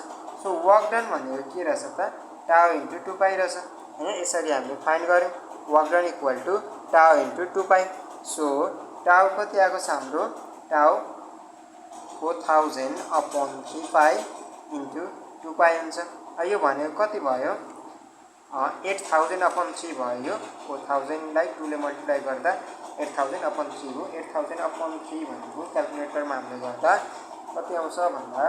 सो वर्क डन भनेको के रहेछ त टाउ इन्टु 2 पाई रहेछ हैन। यसरी हामीले फाइन्ड गर्यौँ work done equal to tau into 2 pie. So टाउ कति आएको छ हाम्रो टाउ 4000 अपन 3 पाई इन्टु 2 पाई हुन्छ। यो भनेको कति भयो 8000 अपन 3 भयो। 4000 लाई 2 ले मल्टिप्लाई गर्दा 8000 अपन 3 हो। 8000 अपन 3 भनेको क्याल्कुलेटरमा हामीले गर्दा कति आउँछ भन्दा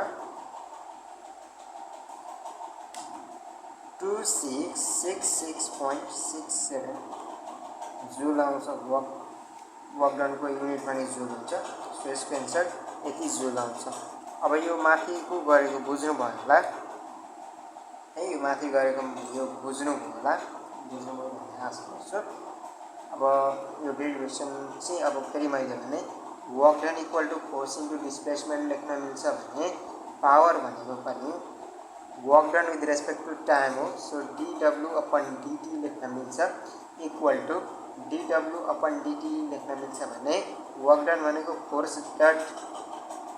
2666.67 जुल आउँछ। वर्क डनको युनिट पनि जुल हुन्छ। सो यसको एन्सर यति जुल आउँछ। अब यो माथिको गरेको बुझ्नुभयो होला है। यो माथि गरेको यो बुझ्नुभयो होला भन्ने आशा गर्छु। अब यो डेरिभेसन चाहिँ अब फेरि मैले भने work done equal to force into displacement लेख्न मिल्छ भने पावर भनेको पनि work done with respect to time हो। सो dw अपन dt लेख्न मिल्छ equal to dw upon dt लेख्न मिल्छ भने वर्क डन भनेको फोर्स डट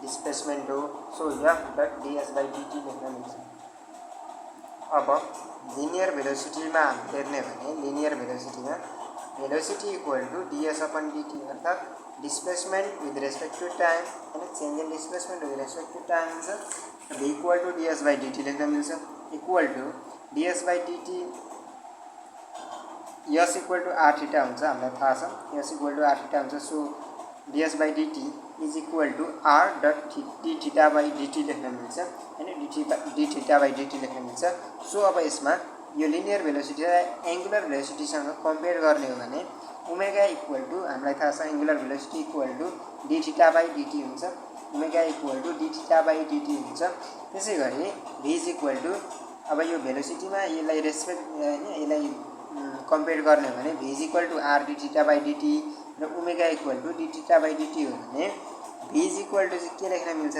डिस्प्लेसमेन्ट हो। So f dot ds by dt लेख्न मिल्छ। अब लिनियर भेलोसिटीमा हामी हेर्ने भने लिनियर भेलोसिटीमा velocity equal to ds upon dt अर्थात् displacement with respect to time हैन। Change in displacement with respect to time हुन्छ। अब equal to ds by dt लेख्न मिल्छ equal to ds by dt s equal to r theta हुन्छ। हामीलाई थाहा छ s equal to r theta हुन्छ। So ds by dt is equal to r dot d theta by dt लेख्न मिल्छ हैन। d थीटा बाई dt लेख्न मिल्छ। सो अब यसमा यो लिनियर भेलोसिटीलाई एंगुलर भेलोसिटीसँग कम्पेयर गर्ने हो भने ओमेगा इक्वल टु हामीलाई थाहा छ angular velocity equal to d theta by dt हुन्छ। Omega equal to d theta by dt हुन्छ। त्यसैगरी v इज इक्वल टु अब यो भेलोसिटीमा यसलाई रेस्पेक्ट हैन यसलाई कम्पेयर गर्ने हो भने v is equal to r d theta by dt र omega equal to d theta by dt हो भने v इज इक्वल टु के लेख्न मिल्छ त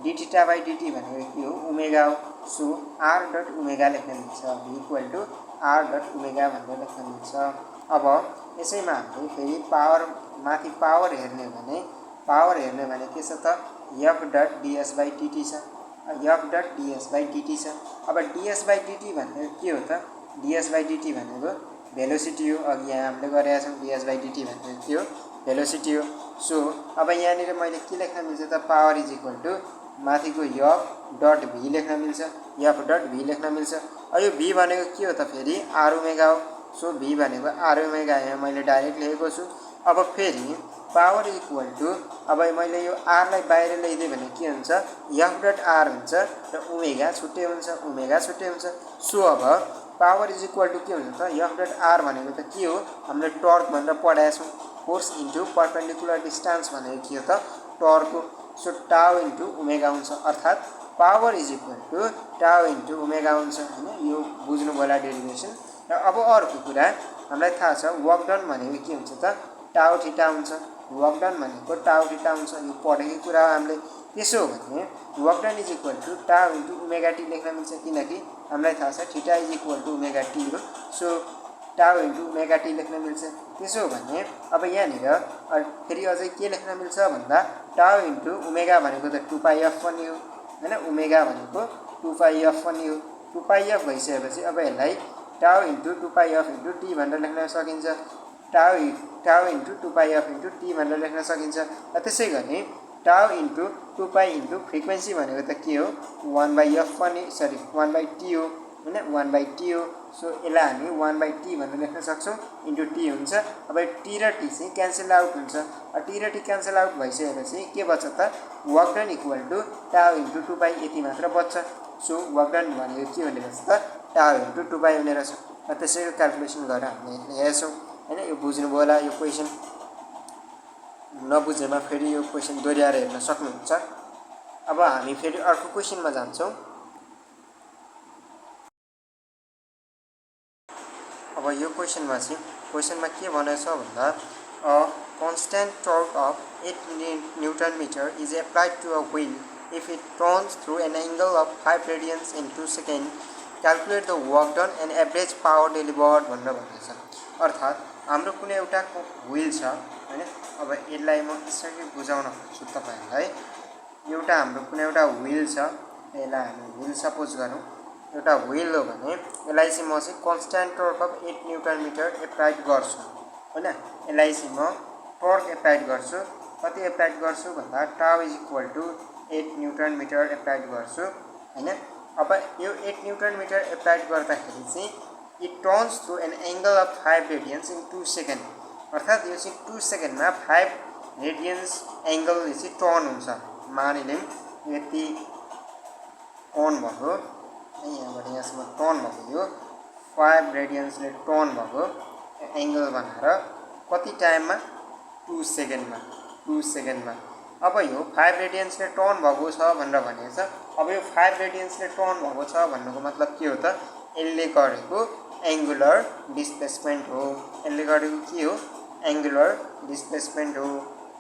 d थीटा बाई dt भनेको के हो ओमेगा हो। सो r डट ओमेगा लेख्न मिल्छ v equal to r dot omega भनेर लेख्न मिल्छ। अब यसैमा हामीले फेरि पावर माथि पावर हेर्ने भने के छ त f dot ds by dt छ। f dot ds by dt छ। अब ds बाई dt भनेको के हो त ds बाई dt भनेको भेलोसिटी हो। अघि यहाँ हामीले गरेका छौँ ds बाई dt भनेको के हो भेलोसिटी हो। सो अब यहाँनिर मैले के लेख्न मिल्छ त पावर इज इक्वल टु माथिको f डट v लेख्न मिल्छ f डट v लेख्न मिल्छ। यो v भनेको के हो त फेरि r ओमेगा हो। सो v भनेको r ओमेगा यहाँ मैले डाइरेक्ट लेखेको छु। अब फेरि पावर इक्वल टु अब मैले यो r लाई बाहिर ल्याइदिएँ भने के हुन्छ f डट r हुन्छ र ओमेगा छुट्टै हुन्छ। सो अब पावर इज इक्वल टु के हुन्छ त f डट r भनेको त के हो हामीले टर्क भनेर पढाएका छौँ। फोर्स इन्टु परपेन्डिकुलर डिस्टेन्स भनेको के हो त टर्क हो। सो टाउ इन्टु ओमेगा हुन्छ अर्थात् power is equal to tau into omega हुन्छ हैन। यो बुझ्नु होला डेरिभेसन। र अब अर्को कुरा हामीलाई थाहा छ वर्क डन भनेको के हुन्छ त टाउ थीटा हुन्छ। वर्क डन भनेको टाउ थीटा हुन्छ। यो पढेकै कुरा हो हामीले। त्यसो हो भने work done is equal to tau into omega T लेख्न मिल्छ किनकि हामीलाई थाहा छ theta is equal to omega T हो। So tau into omega T लेख्न मिल्छ। त्यसो हो भने अब यहाँनिर फेरि अझै के लेख्न मिल्छ भन्दा टाउ इन्टु ओमेगा भनेको त 2 पाई f पनि हो हैन। ओमेगा भनेको 2 पाई f पनि हो। 2 पाई f भइसकेपछि अब यसलाई टाउ इन्टु 2 पाई f इन्टु t भनेर लेख्न सकिन्छ। टाउ इन्टु 2 पाई f इन्टु t भनेर लेख्न सकिन्छ। त्यसै गरी टाउ इन्टु 2 पाई इन्टु फ्रिक्वेन्सी भनेको त के हो 1 बाई f पनि 1 बाई t हो हैन 1 बाई t हो। सो यसलाई हामी 1 बाई t भनेर लेख्न सक्छौँ इन्टु t हुन्छ। अब t र t चाहिँ क्यान्सल आउट हुन्छ। t र t क्यान्सल आउट भइसकेपछि के बच्छ त work done equal to tau into 2 पाई यति मात्र बच्छ। सो वर्क डन भनेको के हुने रहेछ त टाउ इन्टु 2 पाई हुने रहेछ। त्यसैको क्याल्कुलेसन गरेर हामीले हेर्छौँ हैन। यो बुझ्नुभयो होला। यो क्वेसन नबुझेमा फेरि यो क्वेसन दोहोऱ्याएर हेर्न सक्नुहुन्छ। अब हामी फेरि अर्को क्वेसनमा जान्छौँ। अब यो क्वेसनमा के भनेको छ भन्दा constant torque of 8 Newton meter is applied to a wheel if it turns through an angle of 5 radians in 2 seconds. Calculate the work done and average power delivered भनेर भनेको छ। अर्थात् हाम्रो कुनै एउटा व्हील छ हैन। अब यसलाई म यसरी बुझाउन खोज्छु तपाईहरुलाई। एउटा हाम्रो कुनै एउटा व्हील छ। यसलाई हामी व्हील सपोज गरौँ। एउटा व्हील हो भने यसलाई चाहिँ म चाहिँ constant torque of 8 newton metre applied गर्छु हैन। यसलाई चाहिँ म टर्क एप्लाइड गर्छु, कति एप्लाइड गर्छु भन्दा tau is equal to 8 newton metre applied गर्छु हैन। अब यो 8 न्युटन मिटर एप्लाइड गर्दाखेरि चाहिँ it turns through an angle of 5 radians in 2 second, अर्थात यो चाहिँ 2 सेकेन्डमा 5 रेडियन्स एंगलले चाहिँ टर्न हुन्छ। मानिलिउँ यति टर्न भएको, यहाँबाट यहाँसम्म टर्न भएको, यो 5 रेडियन्सले टर्न भएको एंगल बनाएर कति टाइममा 2 सेकेन्डमा 2 सेकेन्डमा। अब यो 5 रेडियन्सले टर्न भएको छ भनेर भनेको छ। अब यो 5 रेडियन्सले टर्न भएको छ भन्नुको मतलब के हो त, यसले गरेको एंगुलर डिस्प्लेसमेन्ट हो। यसले गरेको के हो, एंगुलर डिस्प्लेसमेन्ट हो,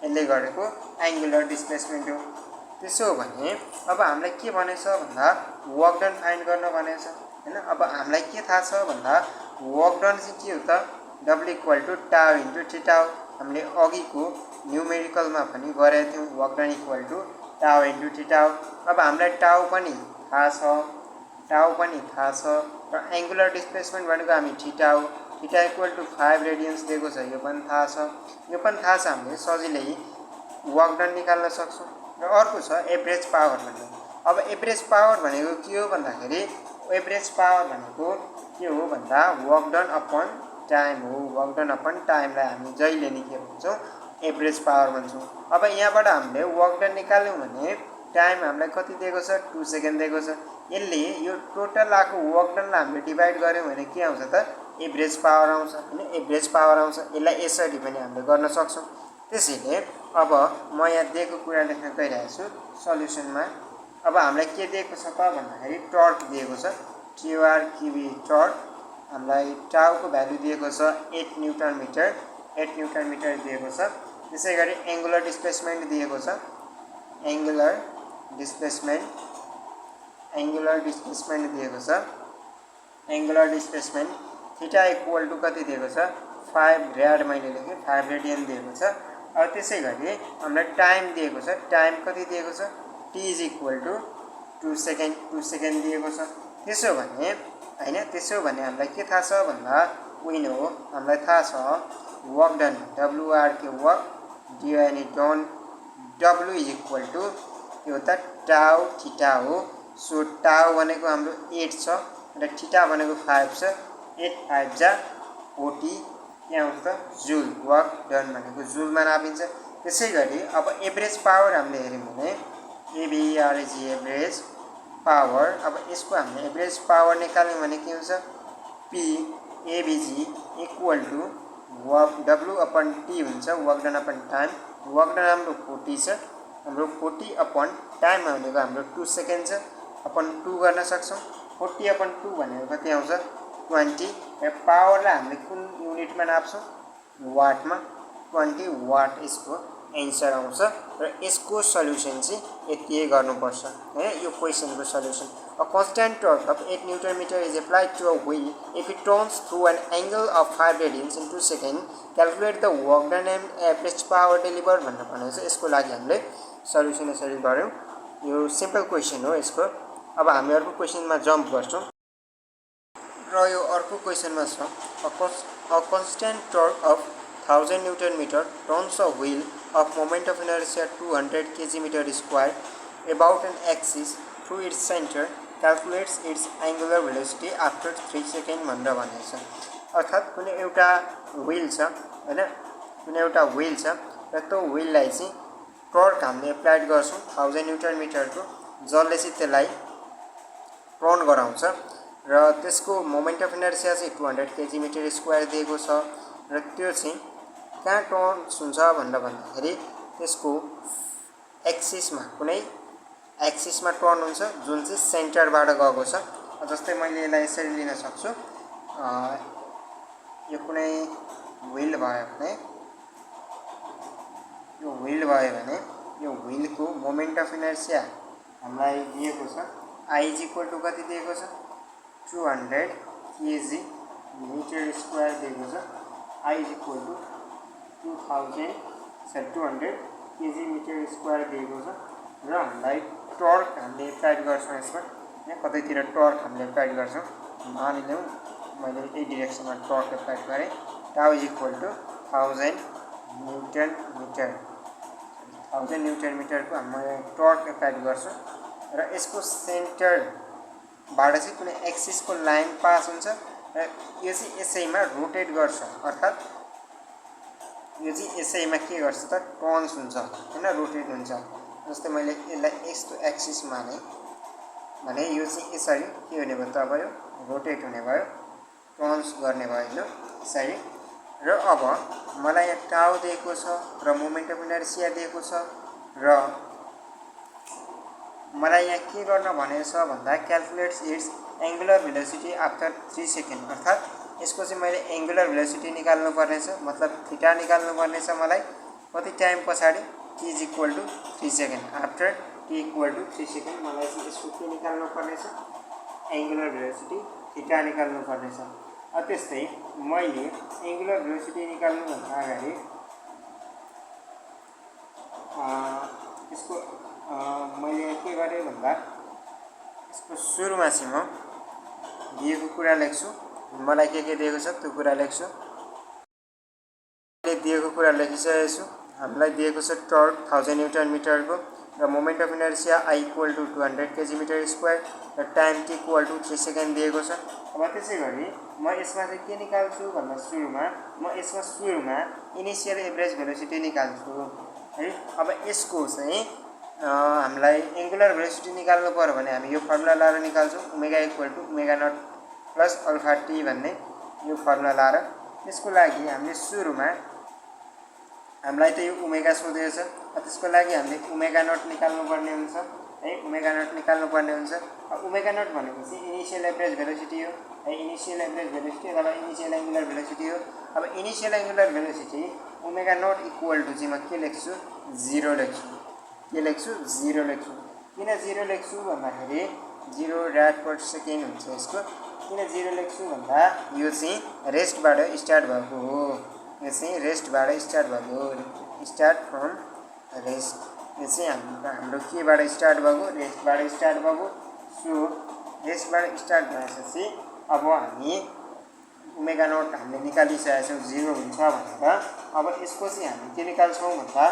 यसले गरेको एंगुलर डिस्प्लेसमेन्ट हो। त्यसो भने अब हामीलाई के भनेछ भन्दा वर्क डन फाइन्ड गर्न भनेछ हैन। अब हामीलाई के थाहा छ भन्दा वर्क डन चाहिँ के हो त, W equal to tau into theta हो। हामीले अघिको न्युमेरिकलमा पनि गरेका थियौँ, work done equal to tau into theta हो। अब हामीलाई टाउ पनि थाहा छ र एंगुलर डिस्प्लेसमेन्ट भनेको हामी थीटा हो, थीटा इक्वल टु 5 रेडियन्स दिएको छ, यो पनि थाहा छ। हामीले सजिलै वर्क डन निकाल्न सक्छौँ। र अर्को छ एभरेज पावर भन्ने। अब एभरेज पावर भनेको के हो भन्दाखेरि एभरेज पावर भनेको के हो भन्दा वर्क डन अपन टाइम हो। वर्क डन अपन टाइमलाई हामी जहिले नि के भन्छौँ, एभरेज पावर भन्छौँ। अब यहाँबाट हामीले वर्क डन निकाल्यौँ भने टाइम हामीलाई कति दिएको छ, 2 सेकेन्ड दिएको छ। यसले यो टोटल आएको वर्क डनलाई हामीले डिभाइड गऱ्यौँ भने के आउँछ त, एभरेज पावर आउँछ हैन। एभरेज पावर आउँछ, यसलाई यसरी पनि हामीले गर्न सक्छौँ। त्यसैले अब म यहाँ दिएको कुरा लेख्न गइरहेको छु सल्युसनमा। अब हामीलाई के दिएको छ त भन्दाखेरि टर्क दिएको छ, TR क्युबी टर्क। हामीलाई टाउको भ्यालु दिएको छ 8 न्युटन मिटर, 8 न्युटन मिटर दिएको छ। त्यसैगरी एंगुलर डिस्प्लेसमेन्ट दिएको छ, एंगुलर डिस्प्लेसमेन्ट दिएको छ, angular displacement theta equal to कति दिएको छ, 5 रेड मैले लेखेँ, 5 रेडियन दिएको छ। अब त्यसैगरी हामीलाई टाइम दिएको छ, टाइम कति दिएको छ, T is equal to 2 second दिएको छ। त्यसो भने हामीलाई के थाहा छ भन्दा वी नो, हामीलाई थाहा छ वर्क डन WR के work divide done W is equal to यो त टाउ थीटा हो। सो टाउ भनेको हाम्रो 8 छ र थीटा भनेको 5 छ, 8 5 जा 40 के आउँछ त, जुल। वर्क डन भनेको जुलमा नापिन्छ। त्यसैगरी अब एभरेज पावर हामीले हेर्यौँ भने AVR इज एभरेज पावर। अब यसको हामीले एभरेज पावर निकाल्यौँ भने के हुन्छ, P AVG equal to work W upon T हुन्छ, work done upon time. Work done हाम्रो 40 छ, हाम्रो 40 अपन टाइम भनेको हाम्रो 2 सेकेन्ड छ, अपन 2 गर्न सक्छौँ। 40 अपन 2 भनेको कति आउँछ, 20। र पावरलाई हामीले कुन युनिटमा नाप्छौँ, वाटमा, 20 वाट यसको एन्सर आउँछ। र यसको सल्युसन चाहिँ यति गर्नुपर्छ है, यो क्वेसनको solution. A constant torque of 8 newton metre is applied to a wheel if it turns through an angle of 5 radians in 2 second, calculate the work done and average power deliver भनेर भनेको छ। यसको लागि हामीले सल्युसन यसरी गऱ्यौँ। यो simple question हो यसको। अब हामी अर्को क्वेसनमा जम्प गर्छौँ र यो अर्को क्वेसनमा छ a constant torque of 1000 newton metre turns a wheel of moment of inertia 200 kg square about an axis through its center, calculates its angular velocity after 3 seconds भनेर भनेको छ। अर्थात् कुनै एउटा व्हील छ हैन, कुनै एउटा व्हील छ र त्यो व्हीललाई चाहिँ टर्क हामीले एप्लाइड गर्छौँ 1000 न्युटन मिटरको, जसले चाहिँ त्यसलाई टर्न गराउँछ र त्यसको मोमेन्ट अफ इनर्शिया चाहिँ 200 kg स्क्वायर दिएको छ। र त्यो चाहिँ कहाँ टर्न्स हुन्छ भनेर भन्दाखेरि त्यसको एक्सिसमा, कुनै एक्सिसमा टर्न हुन्छ जुन चाहिँ सेन्टरबाट गएको छ। जस्तै मैले यसलाई यसरी लिन सक्छु, यो कुनै व्हील भयो भने यो व्हीलको मोमेन्ट अफ इनर्शिया हामीलाई दिएको छ, I इज इक्वल टु कति दिएको छ, 200 kg मिटर स्क्वायर दिएको छ। I is equal to 200 kg metre square दिएको छ। र हामीलाई टर्क हामीले एप्लाइड गर्छौँ यसमा यहाँ कतैतिर टर्क हामीले एप्लाई गर्छौँ मानिलिउँ मैले यही डिरेक्सनमा टर्क एप्लाई गरेँ tau is equal to 1000 newton metre 1000 newton मिटरको मैले टर्क एप्लाई गर्छु र यसको सेन्टरबाट चाहिँ कुनै एक्सिसको लाइन पास हुन्छ र यो चाहिँ यसैमा रोटेट गर्छ अर्थात् यो चाहिँ यसैमा के गर्छ त टर्न्स हुन्छ हैन रोटेट हुन्छ जस्तै मैले यसलाई यस्तो एक्सिसमा भने यो चाहिँ यसरी के हुने भयो त अब यो रोटेट हुने भयो टर्न्स गर्ने भयो हैन यसरी र अब मलाई यहाँ टाउ दिएको छ र मोमेन्ट अफ इनर्शिया दिएको छ र मलाई यहाँ के गर्न भनेको छ भन्दा calculates its angular velocity after 3 second अर्थात् यसको चाहिँ मैले एंगुलर भेलोसिटी निकाल्नु पर्ने छ मतलब थीटा निकाल्नु पर्ने छ मलाई कति टाइम पछाडी t is equal to 3 second after t equal to 3 second मलाई चाहिँ यसको के निकाल्नु पर्ने छ एंगुलर भेलोसिटी थीटा निकाल्नु पर्ने छ त्यस्तै मैले एंगुलर भेलोसिटी निकाल्नु भन्दा अगाडि यसको मैले के गरेँ भन्दा यसको सुरुमा चाहिँ म दिएको कुरा लेख्छु मलाई के दिएको छ त्यो कुरा लेख्छु मैले दिएको कुरा लेखिसकेको छु हामीलाई दिएको छ टर्क 1000 न्युटन मिटरको र moment of inertia I equal to 200 KG metre square र time t equal to 3 second दिएको छ अब त्यसैगरी म यसमा चाहिँ के निकाल्छु भन्दा सुरुमा इनिशियल एभरेज भेलोसिटी निकाल्छु है अब यसको चाहिँ हामीलाई एंगुलर भेलोसिटी निकाल्नु पर्यो भने हामी यो फर्मुला लाएर निकाल्छौँ omega equal to omega naught plus alpha t भन्ने यो फर्मुला लाएर त्यसको लागि हामीले सुरुमा हामीलाई त यो ओमेगा सोधेको छ त्यसको लागि हामीले ओमेगा नट निकाल्नु पर्ने हुन्छ है ओमेगा नट निकाल्नु पर्ने हुन्छ ओमेगा नट भनेको चाहिँ इनिशियल एभरेज भेलोसिटी हो है इनिशियल एभरेज भेलोसिटी अथवा इनिशियल एंगुलर भेलोसिटी हो अब initial angular velocity omega naught equal to चाहिँ म के लेख्छु 0 लेख्छु के लेख्छु 0 लेख्छु किन 0 लेख्छु भन्दाखेरि 0 राड पर सेकेन्ड हुन्छ यसको किन 0 लेख्छु भन्दा यो चाहिँ रेस्टबाट स्टार्ट भएको हो यो चाहिँ रेस्टबाट स्टार्ट भएको हो स्टार्ट फ्रम रेस्ट यो चाहिँ हाम्रो केबाट स्टार्ट भएको रेस्टबाट स्टार्ट भएको सो रेस्टबाट स्टार्ट भएपछि अब हामी ओमेगा नट हामीले निकालिसकेका छौँ 0 हुन्छ भनेर अब यसको चाहिँ हामी के निकाल्छौँ भन्दा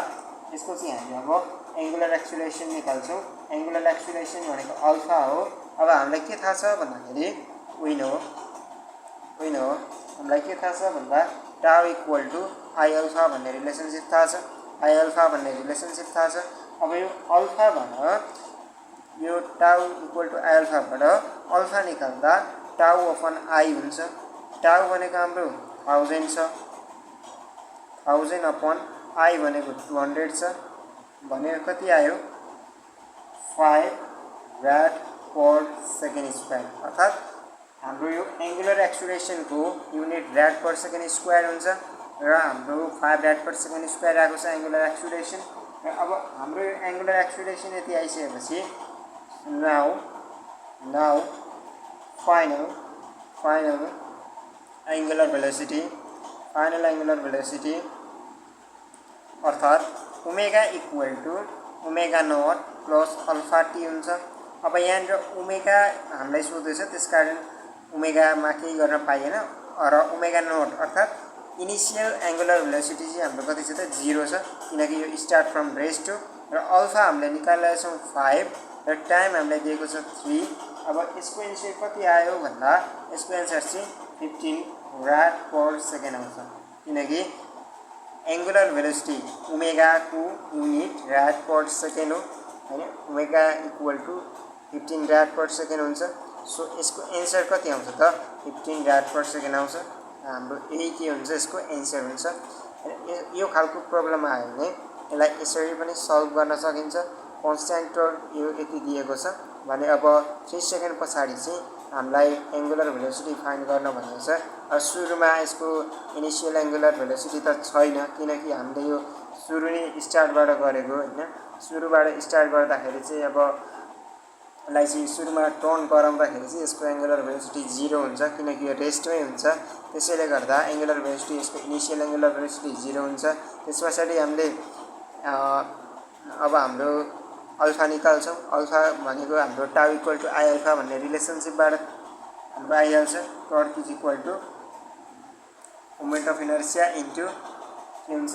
यसको चाहिँ हामी अब एंगुलर एक्सेलरेसन निकाल्छौँ एंगुलर एक्सेलरेसन भनेको अल्फा हो अब हामीलाई के थाहा छ भन्दाखेरि विन हो हामीलाई के थाहा छ भन्दा टाउ इक्वल टु आई अल्फा भन्ने रिलेसनशिप थाहा छ आई अल्फा भन्ने रिलेसनशिप थाहा छ अब यो अल्फाबाट यो टाउ इक्वल टु आई अल्फाबाट अल्फा निकाल्दा टाउ अपन आई हुन्छ टाउ भनेको हाम्रो 1000 छ 1000 अपन आई भनेको 200 छ भनेको कति आयो 5 राड पर सेकेन्ड स्क्वायर अर्थात् हाम्रो यो एंगुलर एक्सेलरेसनको unit rad per second square हुन्छ र हाम्रो 5 राड पर सेकेन्ड स्क्वायर आएको छ एंगुलर एक्सेलरेसन र अब हाम्रो यो एंगुलर एक्सेलरेसन यति आइसकेपछि नाउ फाइनल एंगुलर भेलोसिटी अर्थात् omega equal to omega naught plus alpha t हुन्छ अब यहाँनिर ओमेगा हामीलाई सोधेछ त्यसकारण ओमेगामा केही गर्न पाइएन र ओमेगा नट अर्थात् इनिशियल एंगुलर भेलोसिटी चाहिँ हाम्रो कति छ त 0 छ किनकि यो स्टार्ट फ्रम रेस्ट हो र अल्फा हामीले निकालेका छौँ 5 र टाइम हामीलाई दिएको छ 3 अब यसको एन्सर कति आयो भन्दा यसको एन्सर चाहिँ 15 राड पर सेकेन्ड आउँछ किनकि एंगुलर भेलोसिटी ओमेगा को युनिट राड पर सेकेन्ड हो हैन omega equal to 15 rad per second हुन्छ सो यसको एन्सर कति आउँछ त 15 राड पर सेकेन्ड आउँछ हाम्रो यही के हुन्छ यसको एन्सर हुन्छ यो खालको प्रब्लम आयो भने यसलाई यसरी पनि सल्भ गर्न सकिन्छ कन्स्ट्यान्ट टर्क यो यति दिएको छ भने अब 3 सेकेन्ड पछाडी चाहिँ हामीलाई एंगुलर भेलोसिटी फाइन्ड गर्न भनेको छ सुरुमा यसको इनिशियल एंगुलर भेलोसिटी त छैन किनकि हामीले यो सुरु नै स्टार्टबाट गरेको हैन सुरुबाट स्टार्ट गर्दाखेरि चाहिँ अब यसलाई चाहिँ सुरुमा टर्न गराउँदाखेरि चाहिँ यसको एंगुलर भेलोसिटी 0 हुन्छ किनकि यो रेस्टमै हुन्छ त्यसैले गर्दा एंगुलर भेलोसिटी यसको इनिशियल एंगुलर भेलोसिटी 0 हुन्छ त्यसपछाडी हामीले अब हाम्रो अल्फा निकाल्छौँ। अल्फा भनेको हाम्रो टाउ इक्वल टु आई अल्फा भन्ने रिलेसनसिपबाट हाम्रो आइहाल्छ। Torque is equal to moment of inertia into के हुन्छ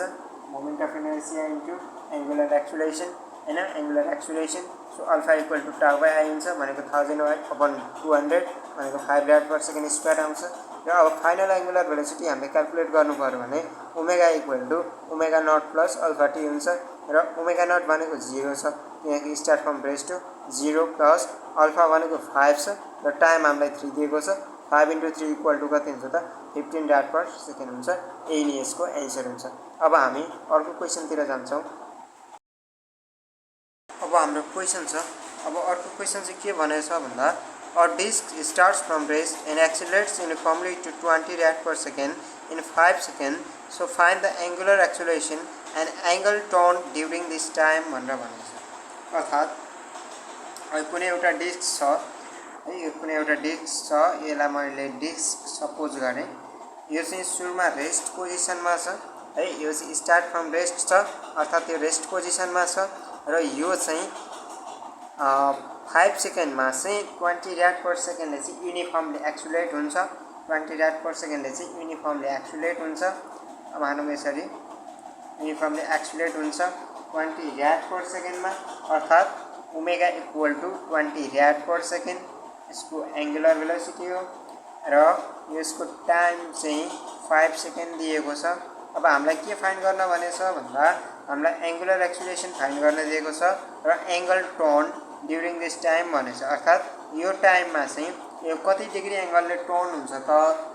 moment of inertia into angular acceleration हैन angular acceleration. So alpha equal to tau by I हुन्छ भनेको 1000/200 भनेको 5 राड पर सेकेन्ड स्क्वायर आउँछ। र अब फाइनल एङ्गुलर भेलोसिटी हामीले क्याल्कुलेट गर्नु पर्यो भने omega equal to omega naught plus alpha t हुन्छ। र ओमेगा नट भनेको 0 छ किनकि start from base to 0 plus alpha भनेको 5 छ र टाइम हामीलाई 3 दिएको छ। 5 × 3 इक्वल टु कति हुन्छ त 15 राड पर सेकेन्ड हुन्छ। यही नै यसको एन्सर हुन्छ। अब हामी अर्को क्वेसनतिर जान्छौँ। अब हाम्रो क्वेसन छ। अब अर्को क्वेसन चाहिँ के भनेको छ भन्दा a disc starts from rest and accelerates uniformly to 20 rad per second in 5 second. So find the angular acceleration and angle turn during this time भनेर भनेको छ। अर्थात् कुनै एउटा डिस्क छ है यो कुनै एउटा डिस्क छ यसलाई मैले डिस्क सपोज गरेँ। यो चाहिँ सुरुमा रेस्ट पोजिसनमा छ है यो चाहिँ स्टार्ट फ्रम रेस्ट छ अर्थात् यो रेस्ट पोजिसनमा छ र यो चाहिँ 5 सेकेन्डमा चाहिँ 20 राड पर सेकेन्डले चाहिँ युनिफर्मली एक्सिलरेट हुन्छ। 20 राड पर सेकेन्डले चाहिँ युनिफर्मली एक्सिलरेट हुन्छ। मानौँ यसरी युनिफर्मली एक्सिलरेट हुन्छ 20 राड पर सेकेन्डमा अर्थात् omega equal to 20 rad per second यसको एङ्गुलर भेलोसिटी हो र यसको टाइम चाहिँ 5 सेकेन्ड दिएको छ। अब हामीलाई के फाइन्ड गर्न भनेको छ भन्दा हामीलाई एङ्गुलर एक्सिलरेसन फाइन्ड गर्न दिएको छ र angle turn during this time भनेको छ। अर्थात् यो टाइममा चाहिँ यो कति डिग्री एङ्गलले टर्न हुन्छ त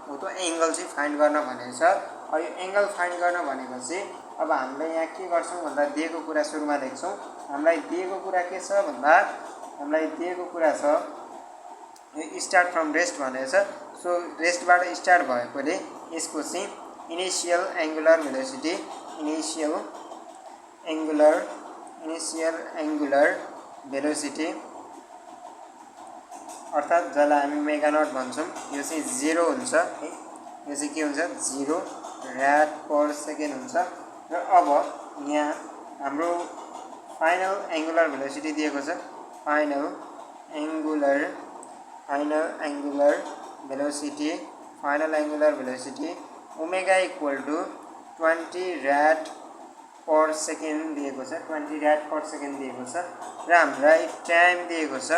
हो त्यो एङ्गल चाहिँ फाइन्ड गर्न भनेको छ। अब यो एङ्गल फाइन्ड गर्न भनेपछि अब हामीले यहाँ के गर्छौँ भन्दा दिएको कुरा सुरुमा लेख्छौँ। हामीलाई दिएको कुरा के छ भन्दा हामीलाई दिएको कुरा छ यो स्टार्ट फ्रम रेस्ट भनेको छ। सो रेस्टबाट स्टार्ट भएकोले यसको चाहिँ initial angular velocity initial angular velocity अर्थात् जसलाई हामी ओमेगा नट भन्छौँ यो चाहिँ 0 हुन्छ है यो चाहिँ के हुन्छ 0 राड पर सेकेन्ड हुन्छ। र अब यहाँ हाम्रो फाइनल एङ्गुलर भेलोसिटी दिएको छ। Final angular velocity omega equal to 20 rad per second दिएको छ। 20 राड पर सेकेन्ड दिएको छ र हामीलाई टाइम दिएको छ।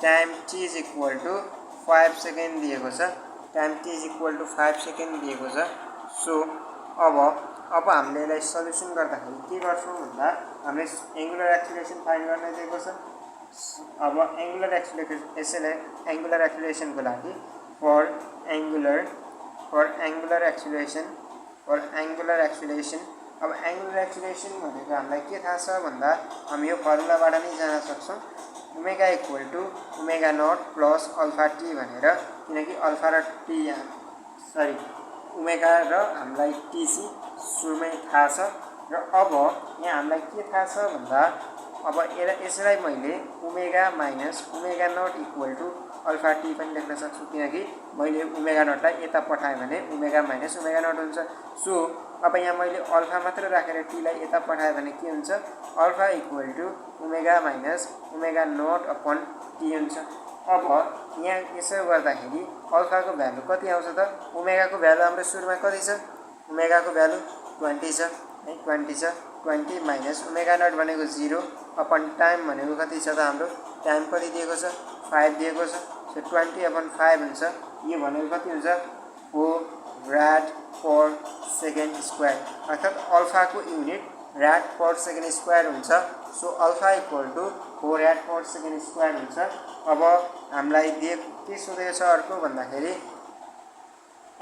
Time t is equal to 5 second दिएको छ। Time t is equal to 5 second दिएको छ। सो अब हामीले यसलाई सल्युसन गर्दाखेरि के गर्छौँ भन्दा हामीले एङ्गुलर एक्सिलरेसन फाइन्ड गर्न दिएको छ। अब एङ्गुलर एक्सिलरेसनको लागि फर एङ्गुलर एक्सिलरेसन अब एङ्गुलर एक्सिलरेसन भनेको हामीलाई के थाहा छ भन्दा हामी यो फर्मुलाबाट नै जान सक्छौँ omega equal to omega naught plus alpha t भनेर। किनकि अल्फा र टी ओमेगा र हामीलाई टी चाहिँ सुरुमै थाहा छ। र अब यहाँ हामीलाई के थाहा छ भन्दा अब यसलाई मैले omega minus omega naught equal to alpha t पनि लेख्न सक्छु किनकि मैले ओमेगा नटलाई यता पठाएँ भने ओमेगा माइनस ओमेगा नट हुन्छ। सो अब यहाँ मैले अल्फा मात्र राखेर टीलाई यता पठाएँ भने के हुन्छ alpha equal to omega minus omega naught upon t हुन्छ। अब यहाँ यसो गर्दाखेरि अल्फाको भ्यालु कति आउँछ त ओमेगाको भ्यालु हाम्रो सुरुमा कति छ ओमेगाको भ्यालु 20 छ है 20 छ। 20 माइनस ओमेगा नट भनेको 0 अपन टाइम भनेको कति छ त हाम्रो टाइम कति दिएको छ 5 दिएको छ। सो 20/5 हुन्छ। यो भनेको कति हुन्छ 4 राड पर सेकेन्ड स्क्वायर अर्थात् अल्फाको unit rad per second square हुन्छ। So alpha equal to 4 rad per second square हुन्छ। अब हामीलाई के सोधेको छ अर्को भन्दाखेरि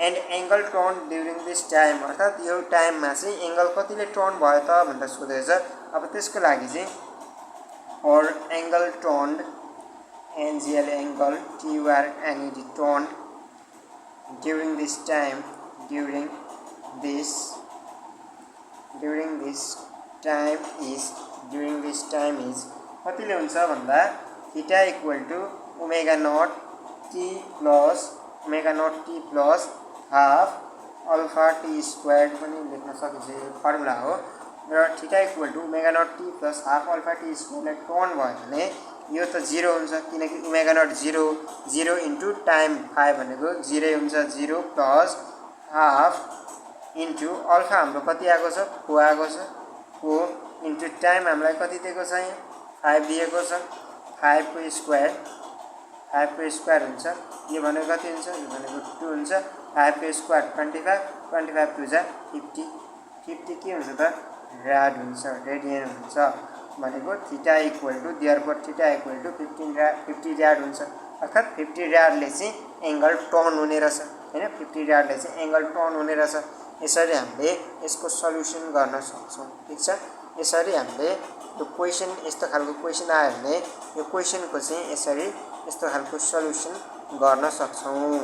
and angle turn during this time अर्थात् यो टाइममा चाहिँ एङ्गल कतिले टर्न भयो त भनेर सोधेको छ। अब त्यसको लागि चाहिँ और angle turn NGL angle TUR NED turn during this time is कतिले हुन्छ भन्दा theta equal to omega not T plus half alpha T square पनि लेख्न सकिन्छ। यो फर्मुला हो र theta equal to omega not T plus half alpha T स्क्वायरलाई टर्न भयो भने यो त 0 हुन्छ किनकि omega not 0 into time phi भनेको 0 हुन्छ 0 प्लस हाफ इन्टु अल्फा हाम्रो कति आएको छ 4 आएको छ 4 इन्टु टाइम हामीलाई कति दिएको छ यहाँ 5 दिएको छ 5 को स्क्वायर हुन्छ यो भनेको कति हुन्छ यो भनेको 2 हुन्छ 5 को स्क्वायर 25 टु जा 50 के हुन्छ त ऱ्याड हुन्छ रेडियन हुन्छ भनेको theta equal to therefore theta equal to 50 rad हुन्छ अर्थात् 50 ऱ्याडले चाहिँ एंगल टर्न हुने रहेछ हैन 50 ऱ्याडले चाहिँ एंगल टर्न हुने रहेछ यसरी हामीले यसको सल्युसन गर्न सक्छौं ठीक छ यसरी हामीले यो क्वेशन यस्तो खालको क्वेशन आयो भने यो क्वेशनको चाहिँ यसरी यस्तो खालको सल्युसन गर्न सक्छौं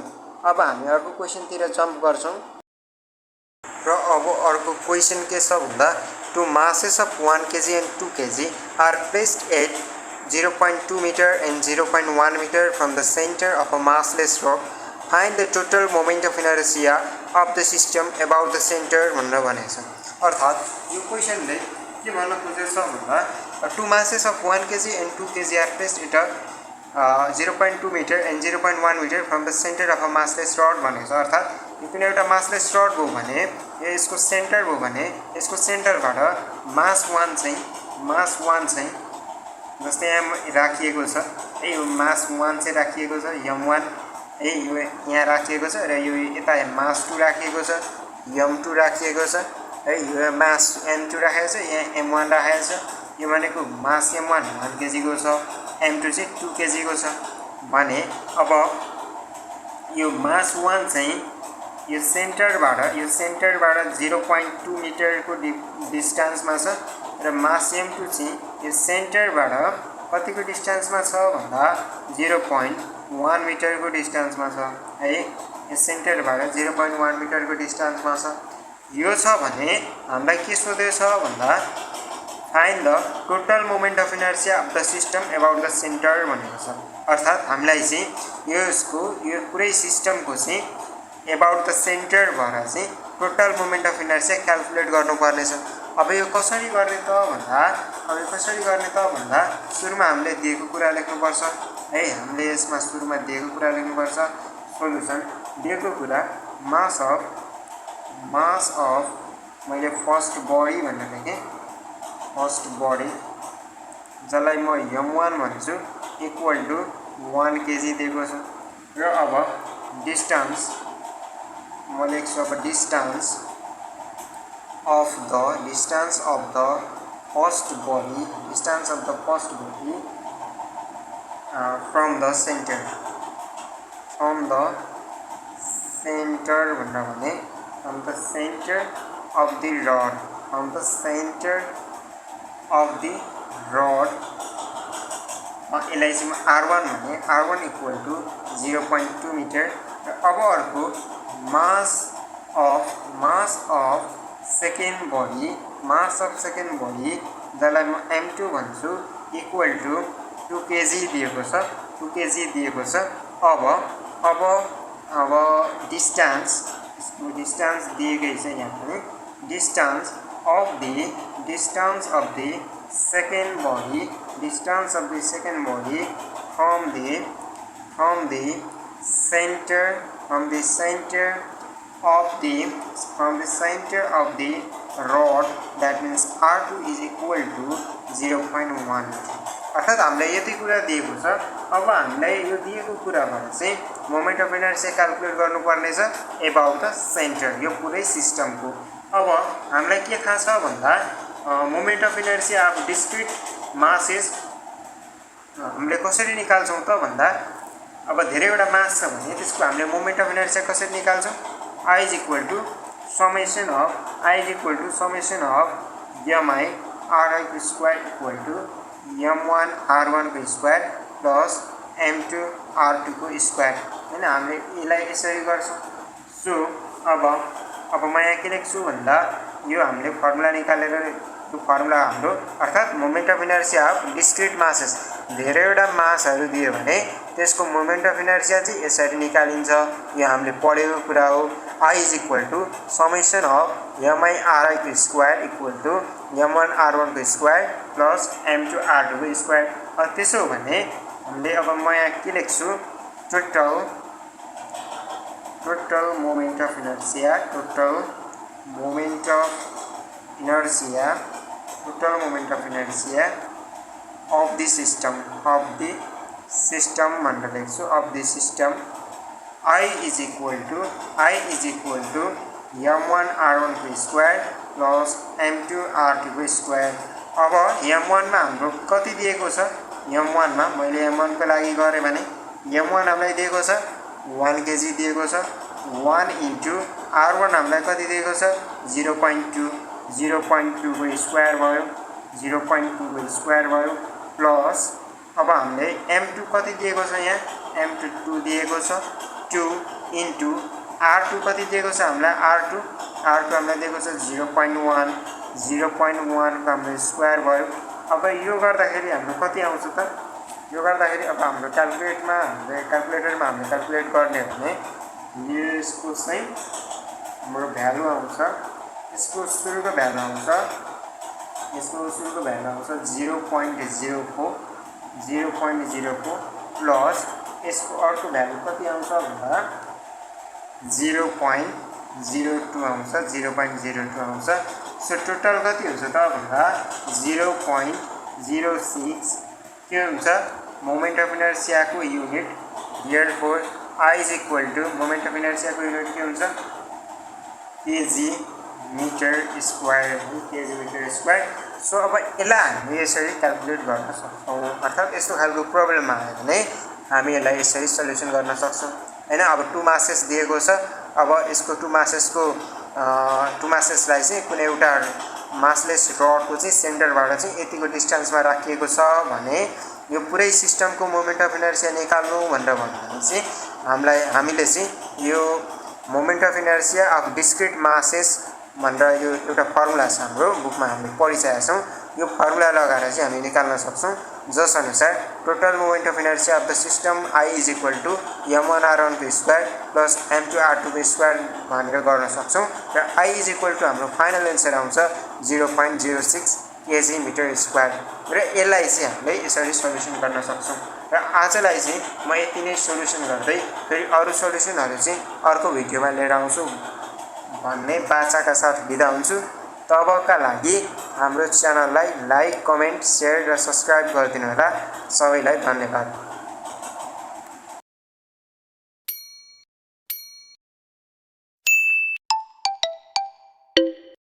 अब हामी अर्को क्वेशन तिर जम्प गर्छौं र अब अर्को क्वेशन के छ भन्दा two masses of 1 kg and 2 kg are placed at 0.2 meter and 0.1 meter from the center of a massless rock. Find the total moment of inertia of the system about the center भनेर भनेको छ अर्थात् यो क्वेशनले के भन्न खोजेको छ भन्दा two masses of 1 kg and 2 kg are placed at 0.2 meter and 0.1 meter from the center of a massless rod भनेको छ अर्थात् यो कुनै एउटा मासलेस रड हो भने यसको सेन्टर हो भने यसको सेन्टरबाट मास 1 चाहिँ जस्तै यहाँ राखिएको छ यो मास 1 चाहिँ राखिएको छ m1 यो यहाँ राखिएको छ र यो यता मास 2 राखिएको छ m2 राखिएको छ है यो मास m2 राखेको छ यहाँ m1 राखेको छ यो भनेको मास m1 1 kg को छ m2 चाहिँ 2 kg को छ भने अब यो मास 1 चाहिँ यो सेन्टरबाट 0.2 मिटर को डिस्टेन्समा छ र मास m2 चाहिँ यो सेन्टरबाट कतिको डिस्टेन्समा छ भन्दा 0.1 मिटर को डिस्टेन्समा छ है यो सेन्टरबाट 0.1 मिटर को डिस्टेन्समा छ यो छ भने हामीलाई के सोधेको छ भन्दा find the total moment of inertia of the system about the centre भनेको छ अर्थात् हामीलाई चाहिँ यो पुरै सिस्टमको चाहिँ अबाउट द सेन्टर भएर चाहिँ total moment of inertia calculate गर्नुपर्ने छ अब यो कसरी गर्ने त भन्दा सुरुमा हामीले दिएको कुरा लेख्नुपर्छ है हामीले यसमा सुरुमा दिएको कुरा लेख्नुपर्छ सोलुसन दिएको कुरा मास अफ मैले फर्स्ट बडी भनेर लेखेँ फर्स्ट बडी जसलाई म m1 भन्छु इक्वल टु 1 kg दिएको छ र अब डिस्टेन्स म लेख्छु अब distance of the first body from the center भन्दा भने from the center of the rod यसलाई चाहिँ r1 भने r1 इक्वल टु 0.2 मिटर र अब अर्को मास अफ सेकेन्ड बडी जसलाई म m2 भन्छु इक्वल टु 2 kg दिएको छ अब डिस्टेन्स दिएकै छ यहाँ पनि distance of the second body from the center of the rod, that means r2 is equal to 0.1 अर्थात् हामीलाई यति कुरा दिएको छ अब हामीलाई यो दिएको कुराबाट चाहिँ मोमेन्ट अफ इनर्शिया क्याल्कुलेट गर्नुपर्ने छ अबाउट द सेन्टर यो पुरै सिस्टमको अब हामीलाई के थाहा छ भन्दा moment of inertia of discrete masses हामीले कसरी निकाल्छौं त भन्दा अब धेरैवटा मास छ भने त्यसको हामीले मोमेन्ट अफ इनर्शिया कसरी निकाल्छौं I is equal to summation of mi ri को square equal to m1 r1 को स्क्वायर प्लस m2 r2 को स्क्वायर हैन हामीले यसलाई यसरी गर्छौं सो अब म यहाँ के लेख्छु भन्दा यो हामीले फर्मुला निकालेर यो फर्मुला हाम्रो अर्थात् moment of inertia of discrete masses धेरैवटा मासहरु दियो भने त्यसको मोमेन्ट अफ इनर्शिया चाहिँ यसरी निकालिन्छ यो हामीले पढेको कुरा हो I is equal to summation of mi ri को स्क्वायर इक्वल टु m1r1 को स्क्वायर प्लस m2r2 को स्क्वायर। त्यसो हो भने हामीले अब म यहाँ के लेख्छु, total moment of inertia, total moment of inertia of the system, भनेर लेख्छु, of the system I is equal to m1r1 को स्क्वायर प्लस m2r2 को स्क्वायर। अब m1 मा हाम्रो कति दिएको छ, m1 मा मैले m1 को लागि गरेँ भने m1 हामीलाई दिएको छ 1 kg दिएको छ, 1 इन्टु r1 हामीलाई कति दिएको छ 0.2, 0.2 को स्क्वायर भयो, 0.2 को स्क्वायर भयो प्लस अब हामीले m2 कति दिएको छ, यहाँ m2 2 दिएको छ, 2 इन्टु r2 कति दिएको छ हामीलाई, r2 हामीलाई दिएको छ 0.1, 0.1 को हाम्रो स्क्वायर भयो। अब यो गर्दाखेरि हाम्रो कति आउँछ त, यो गर्दाखेरि अब हाम्रो क्याल्कुलेटरमा हामीले क्याल्कुलेट गर्ने हो भने यसको चाहिँ हाम्रो भ्यालु आउँछ, यसको सुरुको भ्यालु आउँछ 0.04 प्लस यसको अर्को भ्यालु कति आउँछ भन्दा 0.02 आउँछ, 0.02 आउँछ। सो टोटल कति हुन्छ त भन्दा 0.06 के हुन्छ मोमेन्ट अफ इनर्सियाको unit. Therefore I is equal to moment of इनर्सियाको युनिट के हुन्छ kg मिटर स्क्वायर। सो अब यसलाई हामीले यसरी क्याल्कुलेट गर्न सक्छौँ, अर्थात् यस्तो खालको प्रब्लम आयो भने हामी यसलाई यसरी सल्युसन गर्न सक्छौँ हैन। अब 2 मासेस दिएको छ, अब यसको 2 मासेसलाई चाहिँ कुनै एउटा मासलेस रडको चाहिँ सेन्टरबाट चाहिँ यतिको डिस्टेन्समा राखिएको छ भने यो पुरै सिस्टमको मोमेन्ट अफ इनर्सिया निकाल्नु भनेर भन्दा चाहिँ हामीले चाहिँ यो moment of inertia of discrete masses भनेर यो एउटा फर्मुला छ हाम्रो बुकमा हामीले पढिसकेका छौँ। यो फर्मुला लगाएर चाहिँ हामी निकाल्न सक्छौँ, जस अनुसार total moment of inertia of the system I is equal to m1r1 को स्क्वायर प्लस m2r2 को स्क्वायर भनेर गर्न सक्छौँ र I इज इक्वल टु हाम्रो फाइनल एन्सर आउँछ 0.06 kg मिटर स्क्वायर र यसलाई चाहिँ हामीले यसरी सल्युसन गर्न सक्छौँ। र आजलाई चाहिँ म यति नै सल्युसन गर्दै फेरि अरू सल्युसनहरू चाहिँ अर्को भिडियोमा लिएर आउँछु भन्ने बाचाका साथ बिदा हुन्छु। तबका लागि हाम्रो च्यानललाई लाइक, कमेन्ट, सेयर र सब्स्क्राइब गरिदिनु होला। सबैलाई धन्यवाद।